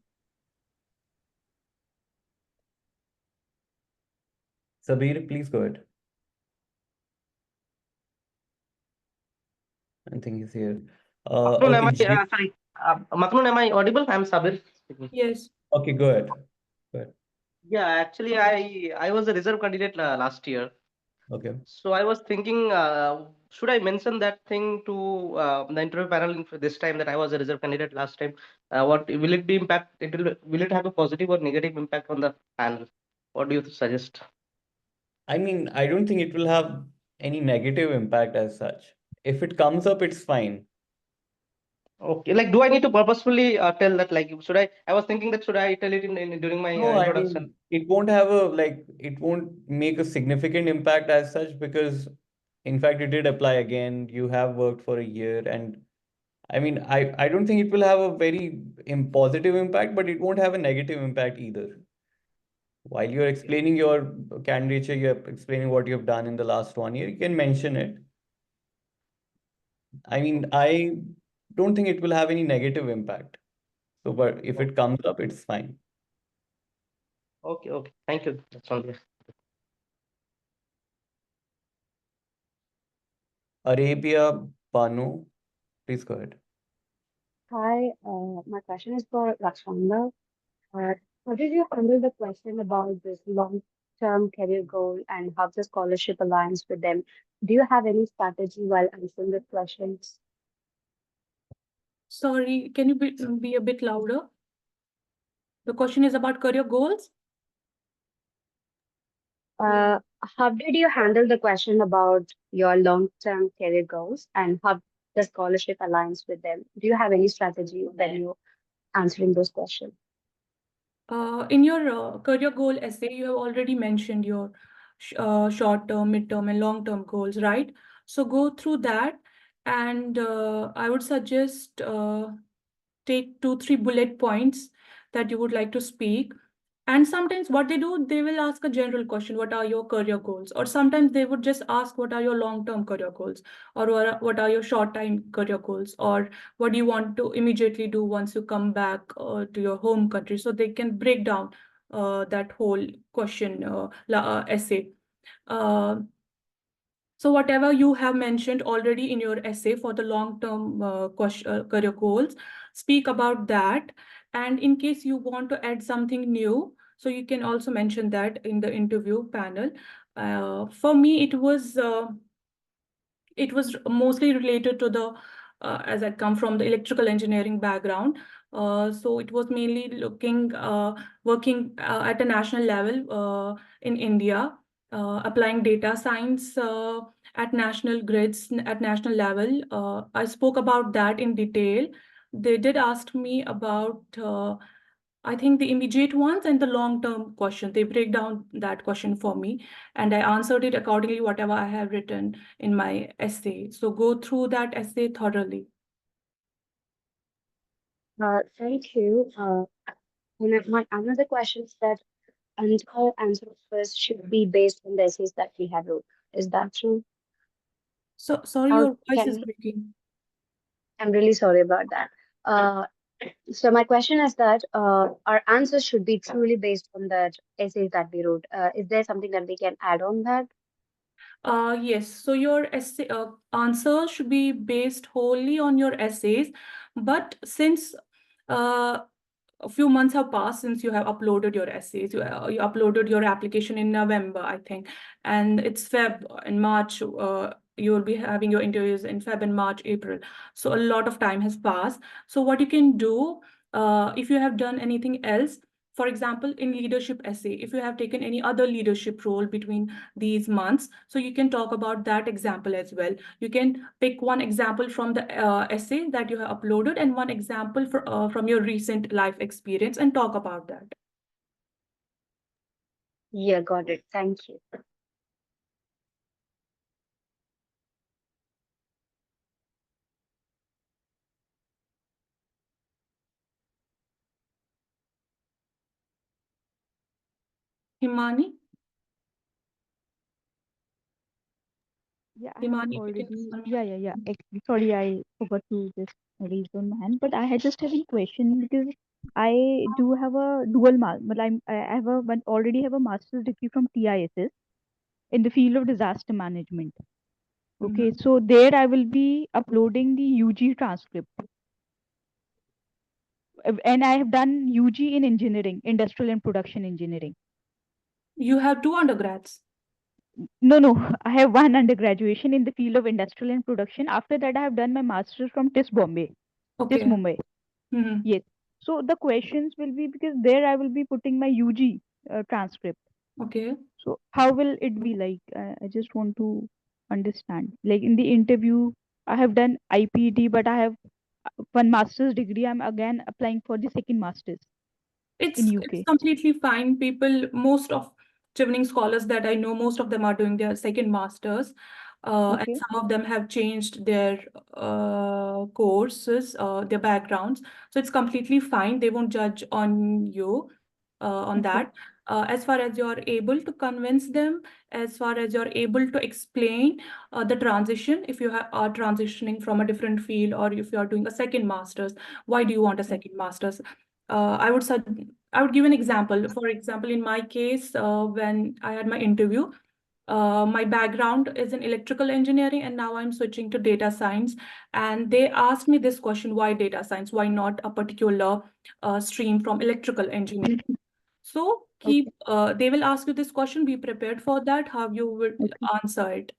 Sabir, please go ahead. I think he's here.
Maknoon, am
Okay,
I, sorry, Maknoon, am I audible? I'm Sabir speaking.
Yes.
okay, go ahead. Go ahead.
Yeah, actually, I was a reserve candidate last year.
Okay.
So I was thinking, should I mention that thing to the interview panel this time that I was a reserve candidate last time? What will it be impact? Will it have a positive or negative impact on the panel? What do you suggest?
I mean, I don't think it will have any negative impact as such. If it comes up, it's fine.
Okay, like, do I need to purposefully tell that? Like, should I? I was thinking that should I tell it during my
No, I
introduction?
mean, it won't have it won't make a significant impact as such because, in fact, it did apply again. You have worked for a year, and I mean, I don't think it will have a very positive impact, but it won't have a negative impact either. While you're explaining your candidature, you're explaining what you've done in the last 1 year, you can mention it. I mean, I don't think it will have any negative impact. So, but if it comes up, it's fine.
Okay, okay. Thank you. That's all.
Arabia Banu, please go ahead.
Hi, my question is for Rakshanda. How did you handle the question about this long-term career goal and how the scholarship aligns with them? Do you have any strategy while answering the questions?
Sorry, can you be a bit louder? The question is about career goals.
How did you handle the question about your long-term career goals and how the scholarship aligns with them? Do you have any strategy when you answering those questions?
In your career goal essay, you have already mentioned your short-term, mid-term, and long-term goals, right? So go through that And I would suggest take 2-3 bullet points that you would like to speak. And sometimes what they do, they will ask a general question, what are your career goals? Or sometimes they would just ask, what are your long-term career goals? Or what are your short-time career goals? Or what do you want to immediately do once you come back to your home country? So they can break down that whole question essay. So whatever you have mentioned already in your essay for the long-term career goals, speak about that. And in case you want to add something new, so you can also mention that in the interview panel. For me, it was mostly related to the, as I come from the electrical engineering background. So it was mainly working at a national level in India, applying data science at national grids, at national level. I spoke about that in detail. They did ask me about I think the immediate ones and the long-term question. They break down that question for me, and I answered it accordingly, whatever I have written in my essay. So go through that essay thoroughly.
Thank you. And my another question is that entire answer first should be based on the essays that we have wrote. Is that true?
So sorry,
Or
your voice
can
is
we?
breaking.
I'm really sorry about that. So my question is that our answers should be truly based on the essays that we wrote. Is there something that we can add on that?
Yes, so your essay answer should be based wholly on your essays, but since a few months have passed since you have uploaded your essays, you uploaded your application in November, I think, and it's Feb and March. You will be having your interviews in Feb and March, April. So a lot of time has passed. So what you can do, if you have done anything else, for example, in leadership essay, if you have taken any other leadership role between these months, so you can talk about that example as well. You can pick one example from the essay that you have uploaded and one example from your recent life experience and talk about that.
Yeah, got it. Thank you.
Himani?
Yeah, I have
Himani, if you can
already.
unmute.
Yeah. Actually, sorry, I forgot to just raise my hand. But I had just have a question because I do have a dual but I have a one already have a master's degree from TISS in the field of disaster management. Okay,
Mhm.
so there I will be uploading the UG transcript. And I have done UG in engineering, industrial and production engineering.
You have 2 undergrads.
No, I have one undergraduation in the field of industrial and production. After that, I have done my master's from TISS Bombay, TISS
Okay.
Mumbai.
Mhm.
Yes. So the questions will be because there I will be putting my UG transcript.
Okay.
So how will it be like? I just want to understand. Like in the interview, I have done IPD, but I have one master's degree. I'm again applying for the second master's in
It's
UK.
completely fine. People, most of Chevening scholars that I know, most of them are doing their second masters, and
Okay.
some of them have changed their courses, their backgrounds. So it's completely fine. They won't judge on you on
Okay.
that. As far as you're able to convince them, as far as you're able to explain the transition, if you are transitioning from a different field or if you are doing a second master's, why do you want a second master's? I would give an example. For example, in my case, when I had my interview, my background is in electrical engineering, and now I'm switching to data science. And they asked me this question: why data science? Why not a particular stream from electrical engineering? So they will ask you this question. Be prepared for that. How you will answer it,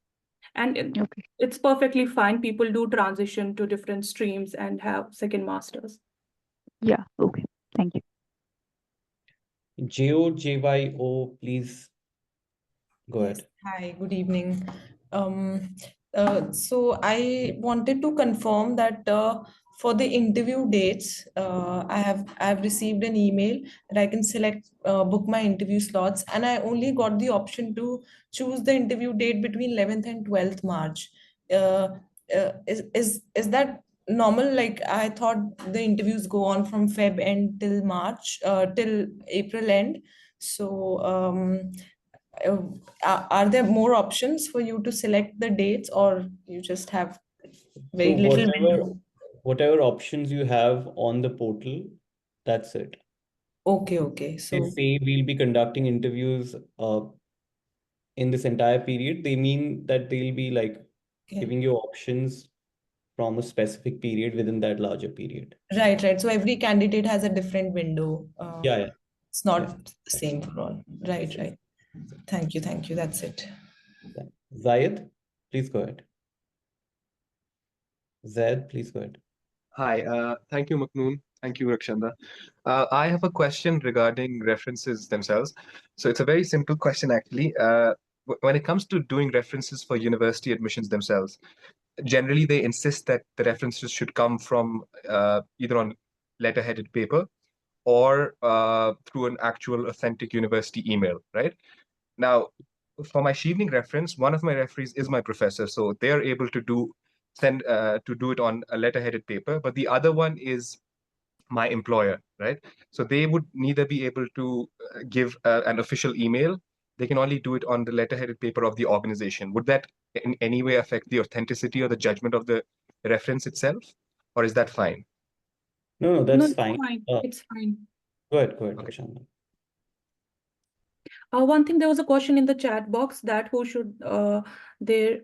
and it's perfectly fine. People do transition to different streams and have second masters.
Yeah. Okay. Thank you.
JO, please go
Yes,
ahead.
hi, good evening. Um, so I wanted to confirm that for the interview dates, I have received an email that I can select book my interview slots, and I only got the option to choose the interview date between 11th and 12th March. Uh, is that normal? Like I thought the interviews go on from Feb end till March, till April end. So uh, are there more options for you to select the dates, or you just have very
So
little window?
whatever options you have on the portal, that's it.
Okay.
They
So
say we'll be conducting interviews in this entire period. They mean that they'll be like
okay.
giving you options from a specific period within that larger period.
Right. So every candidate has a different window.
Yeah.
It's not
Yeah.
the same for all. Right. Thank you. That's it.
Yeah. Zayed, please go ahead. Zayed, please go ahead.
Hi, thank you, Maknoon. Thank you, Rakshanda. I have a question regarding references themselves. So it's a very simple question, actually. When it comes to doing references for university admissions themselves, generally they insist that the references should come from either on letter-headed paper or through an actual authentic university email, right? Now, for my Chevening reference, one of my referees is my professor, so they are able to do it on a letter-headed paper, but the other one is my employer, right? So they would neither be able to give an official email. They can only do it on the letter-headed paper of the organization. Would that in any way affect the authenticity or the judgment of the reference itself, or is that fine?
No,
No,
that's
it's
fine.
fine. It's fine.
Go ahead,
Okay.
Rakshanda.
One thing, there was a question in the chat box that who should they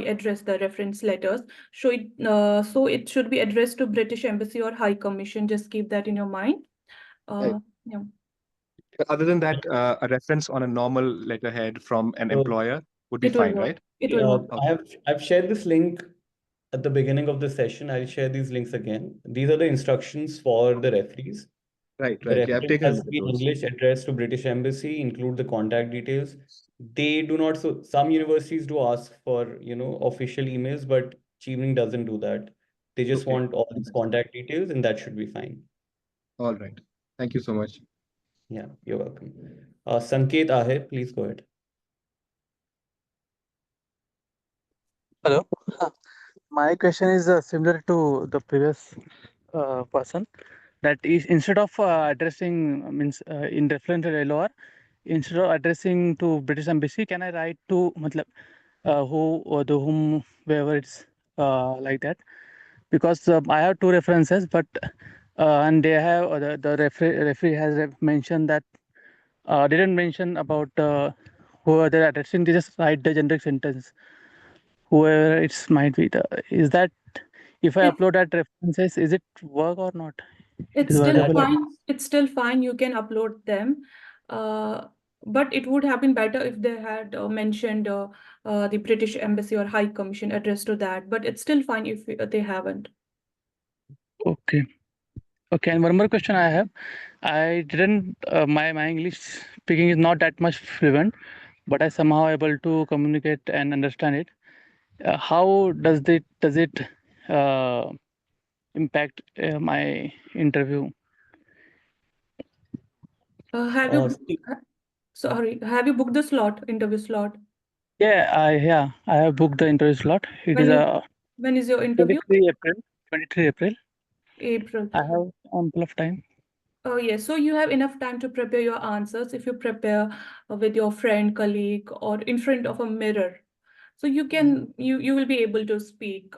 address the reference letters. So it should be addressed to British Embassy or High Commission. Just keep that in your mind.
Right.
Yeah.
Other than that, a reference on a normal letterhead from an
So
employer would be
It will
fine,
work.
right?
It will work.
I've shared this link at the beginning of the session. I'll share these links again. These are the instructions for the referees.
Right.
The
Yeah, I've
reference
taken a
has
look
to
at
be
those.
English, addressed to British Embassy, include the contact details. They do not, so some universities do ask for, official emails, but Chevening doesn't do that. They just
Okay.
want all these contact details, and that should be fine.
All right. Thank you so much.
Yeah, you're welcome. Sanket Ahir, please go ahead.
Hello. My question is similar to the previous person. That is, instead of addressing means in reference to LOR, instead of addressing to British Embassy, can I write to matlab, who or the whom wherever it's like that? Because I have two references, but and they have the referee has mentioned that didn't mention about who they're addressing. They just write the generic sentence. Whoever it's might be is that if I upload that references, is it work or not? It
It's
is
still
workable.
fine. It's still fine. You can upload them. But it would have been better if they had mentioned the British Embassy or High Commission address to that. But it's still fine if they haven't.
Okay. And one more question I have. I didn't my English speaking is not that much fluent, but I somehow able to communicate and understand it. How does it impact my interview?
Have you sorry, have you booked the interview slot?
Yeah, I have booked the interview slot. It is
When is your interview?
23 April.
April.
I have ample of time.
Oh, yes. So you have enough time to prepare your answers if you prepare with your friend, colleague, or in front of a mirror. So you will be able to speak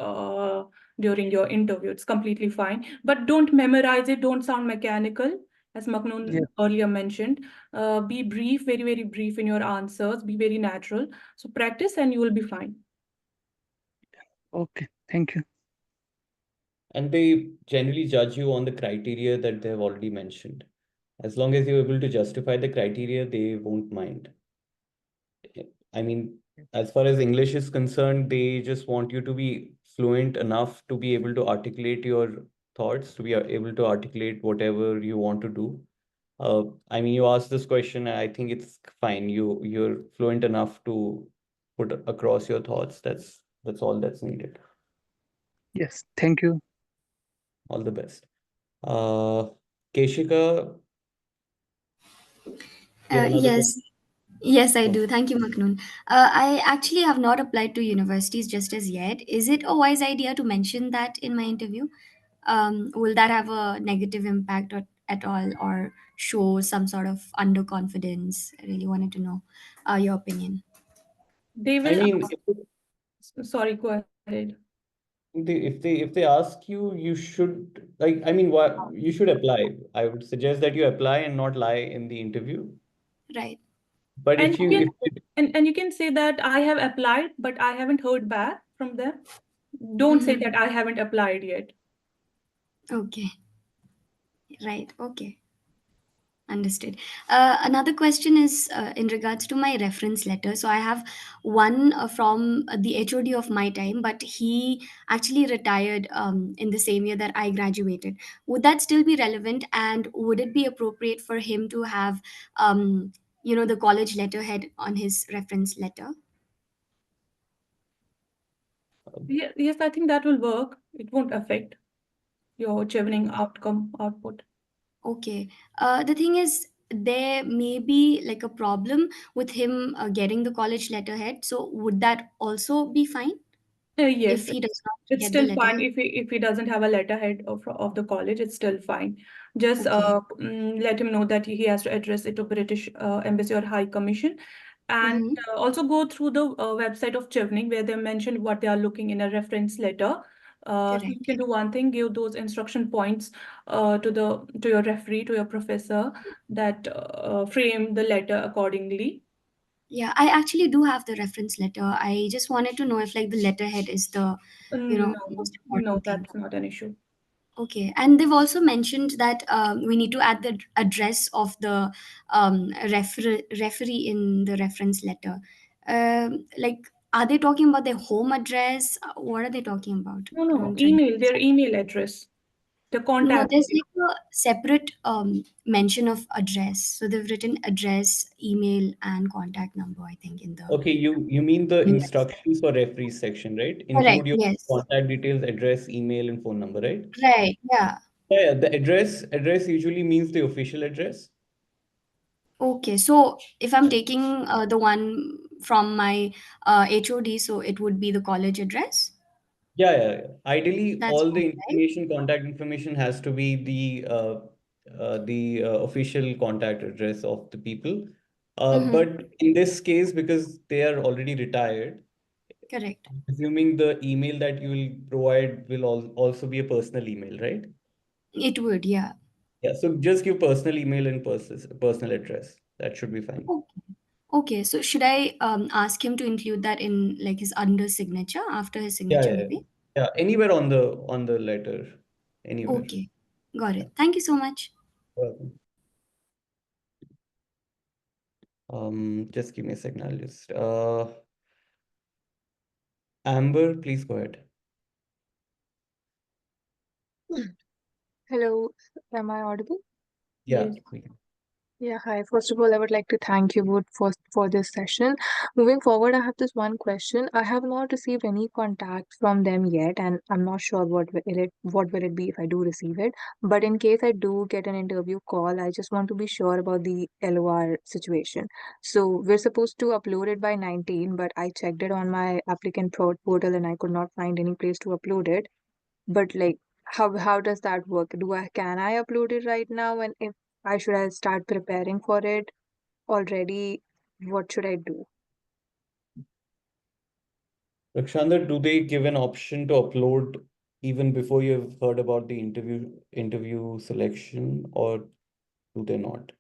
during your interview. It's completely fine. But don't memorize it. Don't sound mechanical, as Maknoon earlier mentioned. Be brief, very, very brief in your answers. Be very natural. So practice and you will be fine.
Okay, thank you.
And they generally judge you on the criteria that they've already mentioned. As long as you're able to justify the criteria, they won't mind. I mean, as far as English is concerned, they just want you to be fluent enough to be able to articulate your thoughts, to be able to articulate whatever you want to do. I mean, you asked this question, and I think it's fine. You're fluent enough to put across your thoughts. That's all that's needed.
Yes, thank you.
All the best. Keshika, you have another
Yes.
question?
Yes, I do. Thank you, Maknoon. I actually have not applied to universities just as yet. Is it a wise idea to mention that in my interview? Will that have a negative impact at all or show some sort of underconfidence? I really wanted to know your opinion.
They
I
will,
mean,
sorry, go ahead.
if they ask you, you should like, I mean, what you should apply. I would suggest that you apply and not lie in the interview.
Right.
But
And
if
you
you
can
if
and you can say that I have applied, but I haven't heard back from them. Don't say that I haven't applied yet.
Okay. Right. Okay. Understood. Another question is in regards to my reference letter. So I have one from the HOD of my time, but he actually retired in the same year that I graduated. Would that still be relevant? And would it be appropriate for him to have, the college letterhead on his reference letter?
Yes, I think that will work. It won't affect your Chevening output.
Okay. The thing is, there may be like a problem with him getting the college letterhead. So would that also be fine
Yes,
if he does not
it's
get the
still fine
letterhead?
if he doesn't have a letterhead of the college. It's still fine. Just
Okay.
let him know that he has to address it to British Embassy or High Commission, and
Mm-hmm.
also go through the website of Chevening where they mentioned what they are looking in a reference letter. So you
Correct.
can do one thing: give those instruction points to your referee, to your professor, that frame the letter accordingly.
Yeah, I actually do have the reference letter. I just wanted to know if like the letterhead is the,
No,
most
no,
important thing.
that's not an issue.
Okay, and they've also mentioned that we need to add the address of the referee in the reference letter. Like, are they talking about their home address? What are they talking about?
No,
I
no,
don't try.
their email address, the
No,
contact.
there's like a separate mention of address. So they've written address, email, and contact number, I think, in the
Okay, you mean the
email.
instructions for referees section, right?
Correct,
Include your
yes.
contact details, address, email, and phone number, right?
Right, yeah.
Yeah, the address usually means the official address.
Okay, so if I'm taking the one from my HOD, so it would be the college address?
Yeah. Ideally,
That's
all
fine,
the
right?
contact information has to be the official contact address of the people.
Mm-hmm.
But in this case, because they are already retired,
Correct.
assuming the email that you will provide will also be a personal email, right?
It would, yeah.
Yeah, so just give personal email and personal address. That should be fine.
Okay. Okay, so should I ask him to include that in like his under signature after his
Yeah,
signature
yeah,
maybe?
yeah. Anywhere on the letter, anywhere.
Okay, got it. Thank you so much.
Welcome. Just give me a second. I'll just Amber, please go ahead.
Hello, am I audible?
Yeah,
Yes.
we can.
Yeah, hi. First of all, I would like to thank you both for this session. Moving forward, I have this one question. I have not received any contact from them yet, and I'm not sure what will it be if I do receive it. But in case I do get an interview call, I just want to be sure about the LOR situation. So we're supposed to upload it by 19, but I checked it on my applicant portal and I could not find any place to upload it. But like, how does that work? Can I upload it right now? And if I start preparing for it already, what should I do?
Rakshanda, do they give an option to upload even before you've heard about the interview selection, or do they not?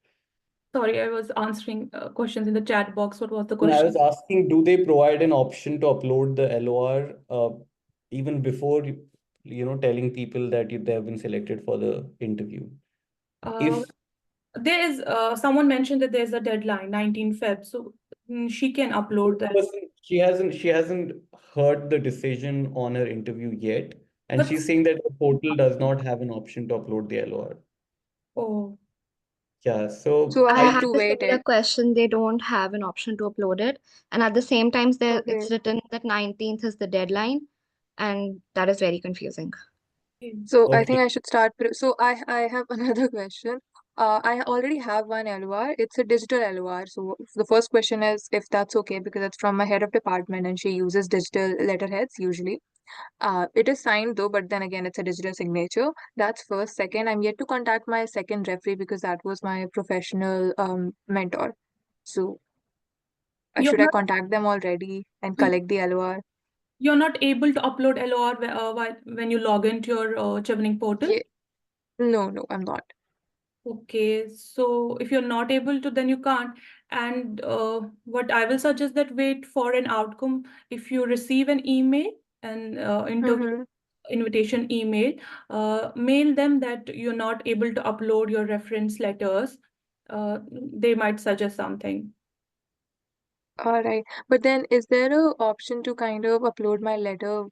Sorry, I was answering questions in the chat box. What was the
And I was
question?
asking, do they provide an option to upload the LOR even before telling people that they have been selected for the interview?
Uh,
If
there is someone mentioned that there's a deadline, 19 Feb, so she can upload that.
she hasn't heard the decision on her interview yet, and
But
she's saying that the portal does not have an option to upload the LOR.
oh,
Yeah, so
So I
I
have
had
to
a
wait
similar
it.
question. They don't have an option to upload it. And at the same time, there
Okay.
it's written that 19th is the deadline, and that is very confusing.
So I
okay.
think I should start. So I have another question. I already have one LOR. It's a digital LOR. So the first question is if that's okay because it's from my head of department and she uses digital letterheads usually. It is signed though, but then again, it's a digital signature. That's first. Second, I'm yet to contact my second referee because that was my professional mentor. So
You're
should I
not
contact them already and collect the LOR?
you're not able to upload LOR when you log into your Chevening portal?
Yeah. No, I'm not.
Okay, so if you're not able to, then you can't. And what I will suggest that wait for an outcome. If you receive an email, an interview
Mm-hmm.
invitation email, mail them that you're not able to upload your reference letters. They might suggest something.
All right. But then is there a option to kind of upload my letter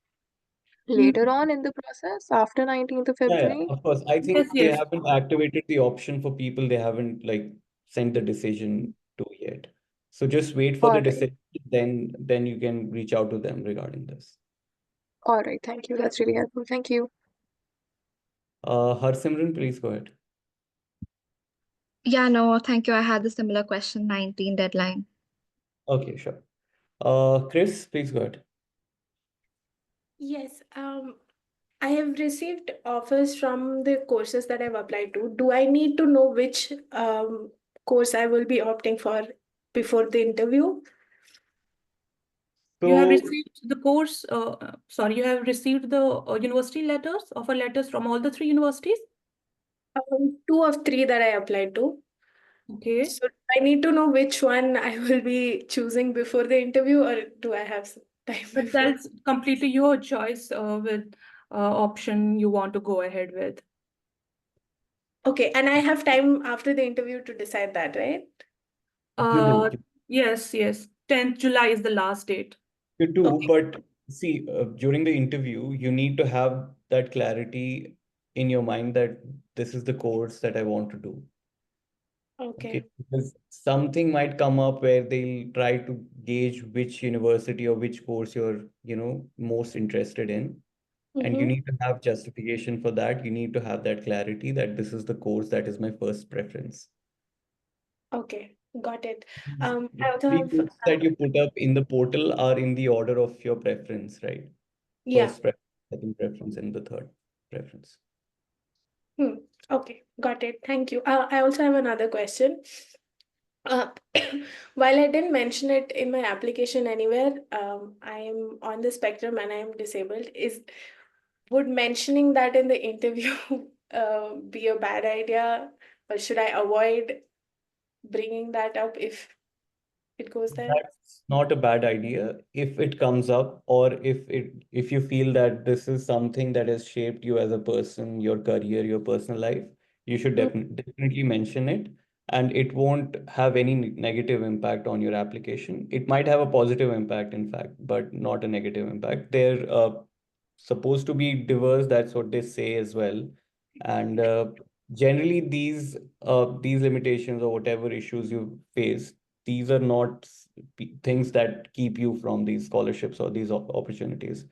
Mm,
later on in the process after 19th of
Yeah,
February?
of course. I think
Yes,
they
yes.
haven't activated the option for people they haven't like sent the decision to yet. So just wait for
All
the
right.
decision, then you can reach out to them regarding this.
All right. Thank you. That's really helpful. Thank you.
Harsimran, please go ahead.
Yeah, no, thank you. I had the similar question, 19 deadline.
Okay, sure. Chris, please go ahead.
Yes, I have received offers from the courses that I've applied to. Do I need to know which course I will be opting for before the interview?
You have
So
received the course, sorry, you have received the university letters, offer letters from all the three universities?
Two of three that I applied to.
Okay.
So I need to know which one I will be choosing before the interview, or do I have some time
But
before?
that's completely your choice with option you want to go ahead with.
Okay, and I have time after the interview to decide that, right?
you do.
Yes, yes. 10th July is the last date.
You do,
Okay.
but see, during the interview, you need to have that clarity in your mind that this is the course that I want to do.
Okay.
Because something might come up where they'll try to gauge which university or which course you're, most interested in. And you
Mm-hmm.
need to have justification for that. You need to have that clarity that this is the course that is my first preference.
Okay, got it.
The
I also
three
have
courses that you put up in the portal are in the order of your preference, right?
yeah.
First preference, second preference, and the third preference.
Okay, got it. Thank you. I also have another question. Uh, while I didn't mention it in my application anywhere, I am on the spectrum and I am disabled. Would mentioning that in the interview be a bad idea, or should I avoid bringing that up if it goes there?
That's not a bad idea if it comes up, or if you feel that this is something that has shaped you as a person, your career, your personal life, you should definitely mention it, and it won't have any negative impact on your application. It might have a positive impact, in fact, but not a negative impact. They're supposed to be diverse, that's what they say as well. And generally these limitations or whatever issues you face, these are not things that keep you from these scholarships or these opportunities.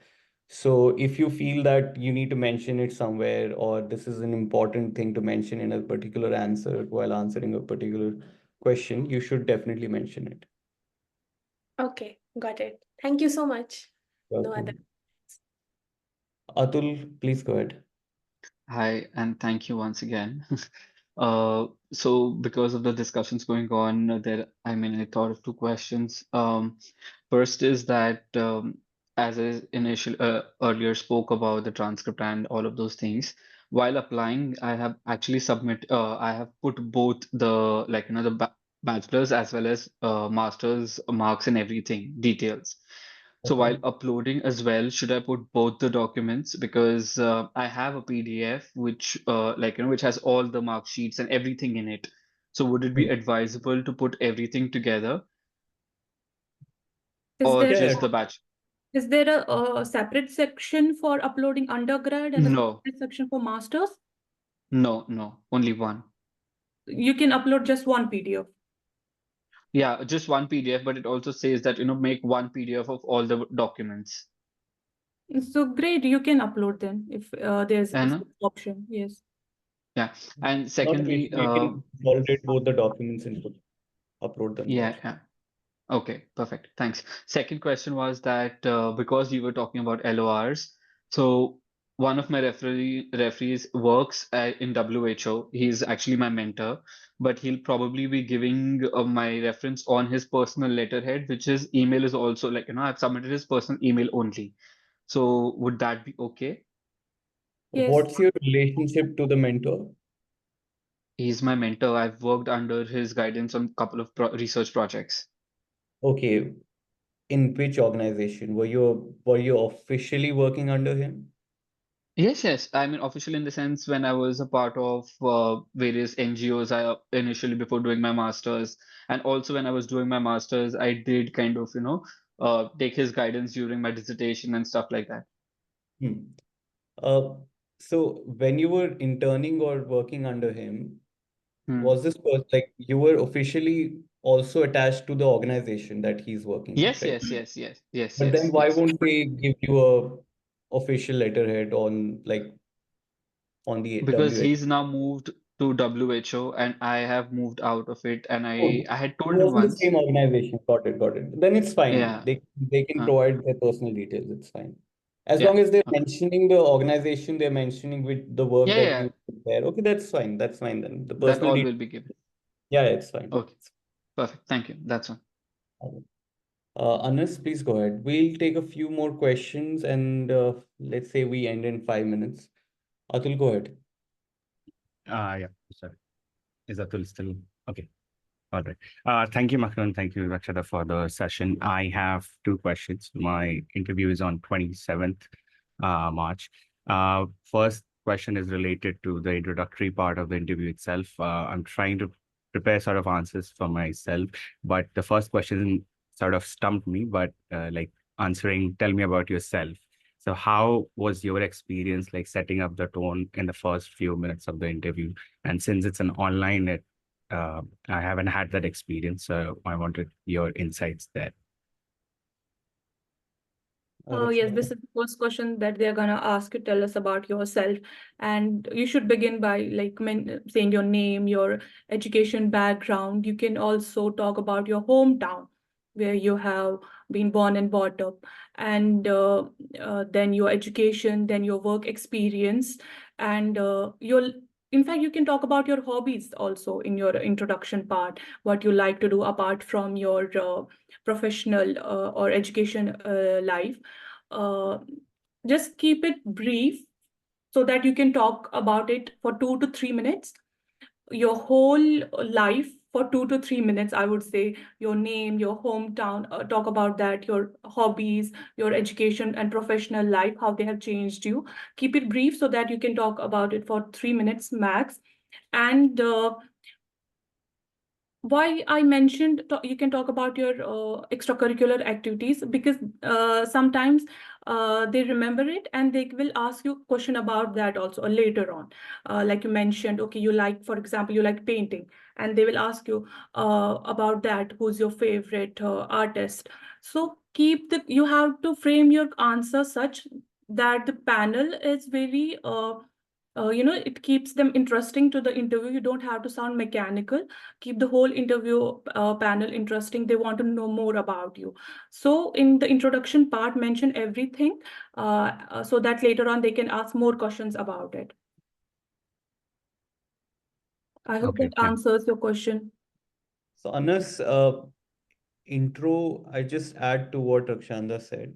So if you feel that you need to mention it somewhere, or this is an important thing to mention in a particular answer while answering a particular question, you should definitely mention it.
Okay, got it. Thank you so much. No other.
Welcome. Atul, please go ahead.
Hi, and thank you once again. So because of the discussions going on I thought of two questions. First is that as I earlier spoke about the transcript and all of those things, while applying, I have put both the the bachelor's as well as master's marks and everything details. So
Okay.
while uploading as well, should I put both the documents? Because I have a PDF which has all the mark sheets and everything in it. So would it be advisable to put everything together
Is
or
there
just the batch?
is there a separate section for uploading undergrad and a
No,
separate section for masters?
no, only one.
You can upload just one PDF.
Yeah, just one PDF, but it also says that, make one PDF of all the documents.
So great, you can upload then if there's
And
option. Yes.
Yeah. And
Not an
secondly,
issue. You can consolidate both the documents and upload them there.
yeah. Okay, perfect. Thanks. Second question was that because you were talking about LORs, so one of my referees works in WHO. He's actually my mentor, but he'll probably be giving my reference on his personal letterhead, which his email is also like, I've submitted his personal email only. So would that be okay?
Yes.
What's your relationship to the mentor?
He's my mentor. I've worked under his guidance on a couple of research projects.
Okay. In which organization? Were you officially working under him?
Yes. I mean, official in the sense when I was a part of various NGOs initially before doing my master's, and also when I was doing my master's, I did kind of, take his guidance during my dissertation and stuff like that.
Uh, so when you were interning or working under him, was this like you were officially also attached to the organization that he's working with, right? But then why
Yes.
won't they give you a official letterhead on the
Because
WHO?
he's now moved to WHO and I have moved out of it, and I had
It
told him
was in the
once.
same organization. Got it. Then it's fine.
Yeah.
They can provide their personal details. It's fine. As
Yeah.
long as they're
Okay.
mentioning the organization, they're mentioning with the work that
Yeah.
you did there. Okay, that's fine. That's fine then. The
That
personal
all
details.
will be given.
Yeah, it's fine.
Okay. Perfect. Thank you. That's all.
Anas, please go ahead. We'll take a few more questions and let's say we end in 5 minutes. Atul, go ahead.
Yeah, sorry. Is Atul still? Okay. All right. Thank you, Maknoon. Thank you, Rakshanda, for the session. I have two questions. My interview is on 27th March. First question is related to the introductory part of the interview itself. I'm trying to prepare sort of answers for myself, but the first question sort of stumped me, but like answering, tell me about yourself. So how was your experience like setting up the tone in the first few minutes of the interview? And since it's an online, I haven't had that experience, so I wanted your insights there.
Yes, this is the first question that they're gonna ask you. Tell us about yourself, and you should begin by like saying your name, your education background. You can also talk about your hometown, where you have been born and brought up, and then your education, then your work experience, and in fact, you can talk about your hobbies also in your introduction part, what you like to do apart from your professional or education life. Just keep it brief so that you can talk about it for 2 to 3 minutes. Your whole life for 2 to 3 minutes, I would say, your name, your hometown, talk about that, your hobbies, your education and professional life, how they have changed you. Keep it brief so that you can talk about it for 3 minutes max. And why I mentioned you can talk about your extracurricular activities, because sometimes they remember it and they will ask you a question about that also later on. Like you mentioned, okay, you like, for example, you like painting, and they will ask you about that, who's your favorite artist. So you have to frame your answer such that the panel is very it keeps them interesting to the interview. You don't have to sound mechanical. Keep the whole interview panel interesting. They want to know more about you. So in the introduction part, mention everything so that later on they can ask more questions about it. I hope that answers your question.
So Anas, intro, I just add to what Rakshanda said.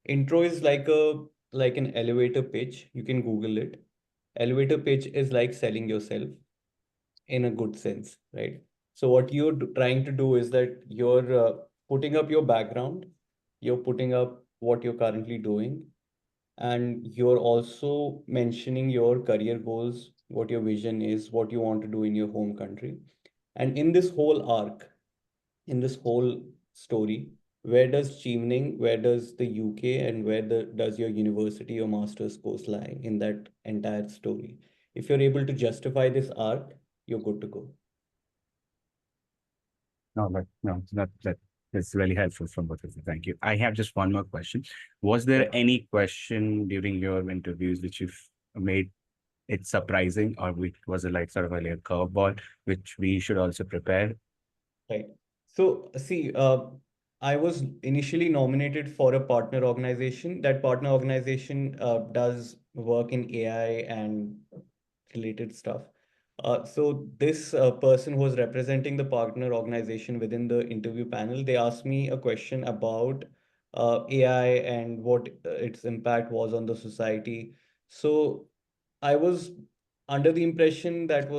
Intro is like an elevator pitch. You can Google it. Elevator pitch is like selling yourself in a good sense, right? So what you're trying to do is that you're putting up your background, you're putting up what you're currently doing, and you're also mentioning your career goals, what your vision is, what you want to do in your home country. And in this whole arc, in this whole story, where does Chevening, where does the UK, and does your university or master's course lie in that entire story? If you're able to justify this arc, you're good to go.
No, that's really helpful from both of you. Thank you. I have just one more question. Was there any question during your interviews which you've made it's surprising, or was it like sort of a curveball, which we should also prepare?
Right. So, see, I was initially nominated for a partner organization. That partner organization does work in AI and related stuff. So this person who was representing the partner organization within the interview panel, they asked me a question about AI and what its impact was on the society. So I was under the impression that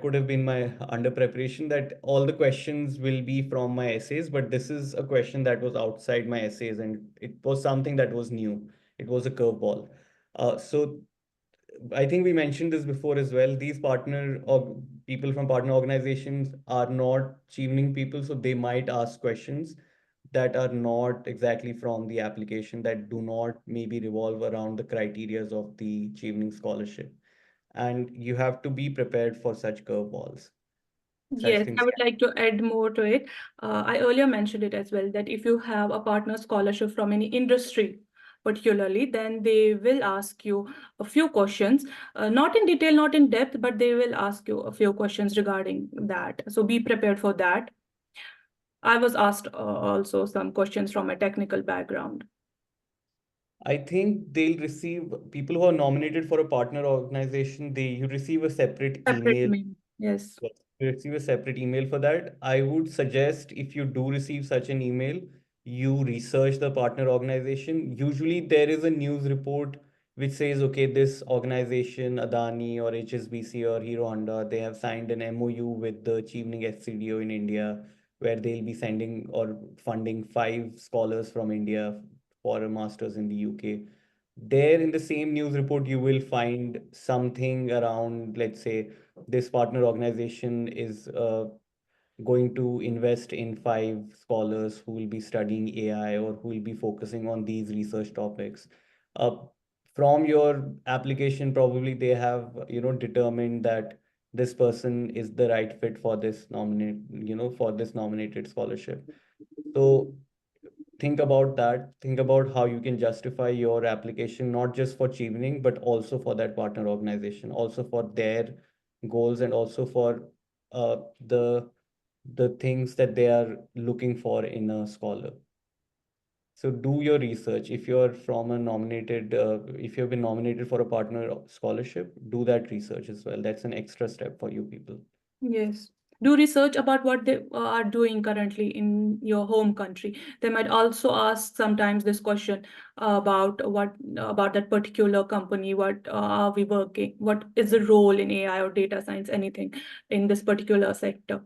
could have been my under preparation, that all the questions will be from my essays, but this is a question that was outside my essays, and it was something that was new. It was a curveball. So I think we mentioned this before as well. These partner or people from partner organizations are not Chevening people, so they might ask questions that are not exactly from the application, that do not maybe revolve around the criterias of the Chevening scholarship. And you have to be prepared for such curveballs. Such
Yes,
things
I would
can.
like to add more to it. I earlier mentioned it as well, that if you have a partner scholarship from any industry, particularly, then they will ask you a few questions, not in detail, not in depth, but they will ask you a few questions regarding that. So be prepared for that. I was asked also some questions from a technical background.
I think they'll receive people who are nominated for a partner organization, you receive a separate
Separate
email.
email. Yes.
Yes, you receive a separate email for that. I would suggest, if you do receive such an email, you research the partner organization. Usually there is a news report which says, okay, this organization, Adani or HSBC or Hero Honda, they have signed an MOU with the Chevening SCDO in India, where they'll be sending or funding 5 scholars from India for a master's in the UK. There in the same news report, you will find something around, let's say, this partner organization is going to invest in 5 scholars who will be studying AI or who will be focusing on these research topics. Uh, from your application, probably they have, determined that this person is the right fit for this for this nominated scholarship. So think about that. Think about how you can justify your application, not just for Chevening, but also for that partner organization, also for their goals, and also for uh, the the things that they are looking for in a scholar. So do your research. If you're from a nominated, if you've been nominated for a partner scholarship, do that research as well. That's an extra step for you people.
Yes. Do research about what they are doing currently in your home country. They might also ask sometimes this question about that particular company. What are we working? What is the role in AI or data science, anything in this particular sector?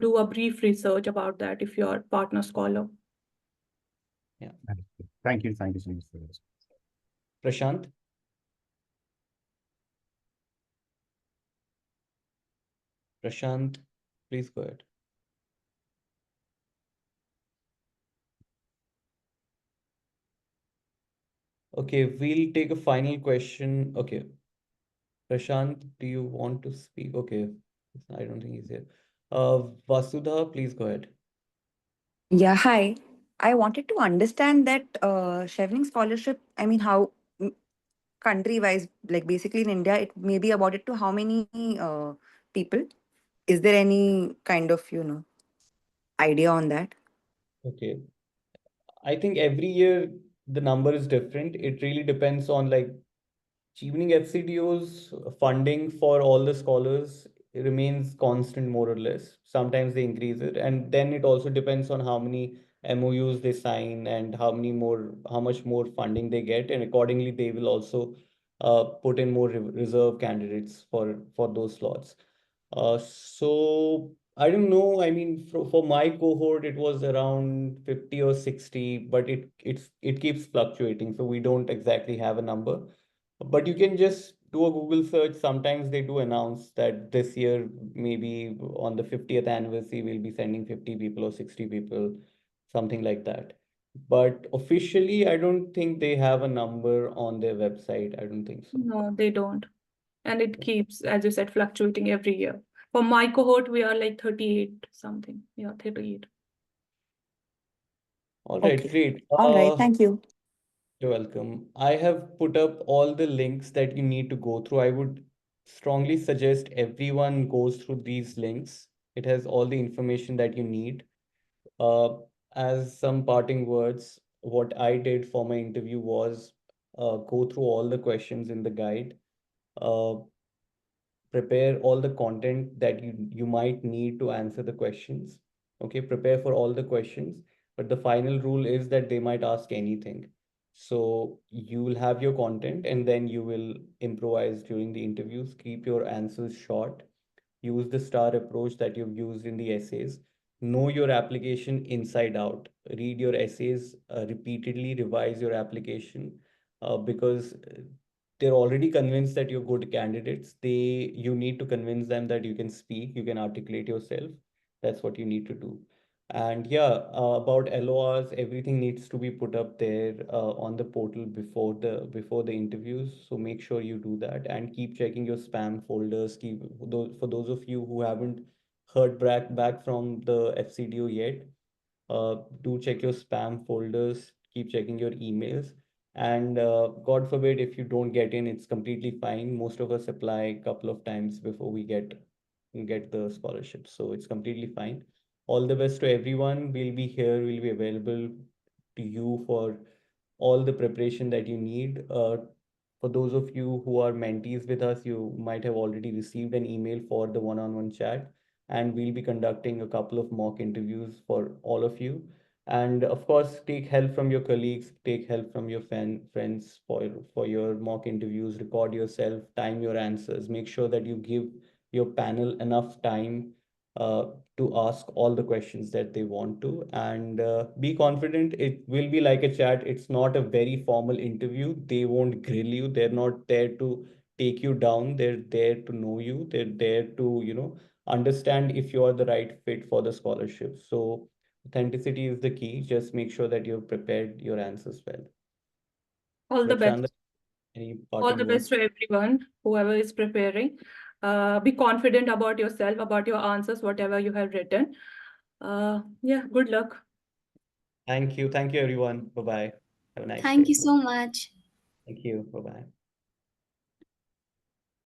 Do a brief research about that if you're partner scholar.
Yeah.
Thank you. Thank you so much for this.
Prashant? Prashant, please go ahead. Okay, we'll take a final question. Okay. Prashant, do you want to speak? Okay, I don't think he's here. Vasudha, please go ahead.
Yeah, hi. I wanted to understand that Chevening scholarship, I mean, how country-wise, like basically in India, it may be awarded to how many people? Is there any kind of, idea on that?
Okay. I think every year the number is different. It really depends on, like, Chevening FCDO's funding for all the scholars remains constant more or less. Sometimes they increase it, and then it also depends on how many MOUs they sign and how much more funding they get, and accordingly they will also put in more reserve candidates for those slots. So I don't know. I mean, for my cohort, it was around 50 or 60, but it keeps fluctuating, so we don't exactly have a number. But you can just do a Google search. Sometimes they do announce that this year, maybe on the 50th anniversary, we'll be sending 50 people or 60 people, something like that. But officially, I don't think they have a number on their website. I don't think so.
No, they don't. And it keeps, as you said, fluctuating every year. For my cohort, we are like 38 something. Yeah, 38.
All right,
Okay.
great.
All right. Thank you.
You're welcome. I have put up all the links that you need to go through. I would strongly suggest everyone goes through these links. It has all the information that you need. As some parting words, what I did for my interview was go through all the questions in the guide, uh, prepare all the content that you might need to answer the questions. Okay, prepare for all the questions, but the final rule is that they might ask anything. So you will have your content and then you will improvise during the interviews. Keep your answers short. Use the star approach that you've used in the essays. Know your application inside out. Read your essays repeatedly, revise your application, because they're already convinced that you're good candidates. You need to convince them that you can speak, you can articulate yourself. That's what you need to do. And yeah, about LORs, everything needs to be put up there on the portal before the interviews. So make sure you do that and keep checking your spam folders. Keep those for those of you who haven't heard back from the FCDO yet. Do check your spam folders. Keep checking your emails. And God forbid if you don't get in, it's completely fine. Most of us apply a couple of times before we get the scholarship, so it's completely fine. All the best to everyone. We'll be here. We'll be available to you for all the preparation that you need. For those of you who are mentees with us, you might have already received an email for the one-on-one chat, and we'll be conducting a couple of mock interviews for all of you. And of course, take help from your colleagues, take help from your friends for your mock interviews. Record yourself, time your answers, make sure that you give your panel enough time uh, to ask all the questions that they want to, and be confident. It will be like a chat. It's not a very formal interview. They won't grill you. They're not there to take you down. They're there to know you. They're there to, understand if you're the right fit for the scholarship. So authenticity is the key. Just make sure that you've prepared your answers well.
All the best.
Rakshanda, any
All
parting
the
words?
best to everyone, whoever is preparing. Be confident about yourself, about your answers, whatever you have written. Yeah, good luck.
Thank you. Thank you, everyone. Bye-bye. Have a nice
Thank
day.
you so much.
Thank you. Bye-bye.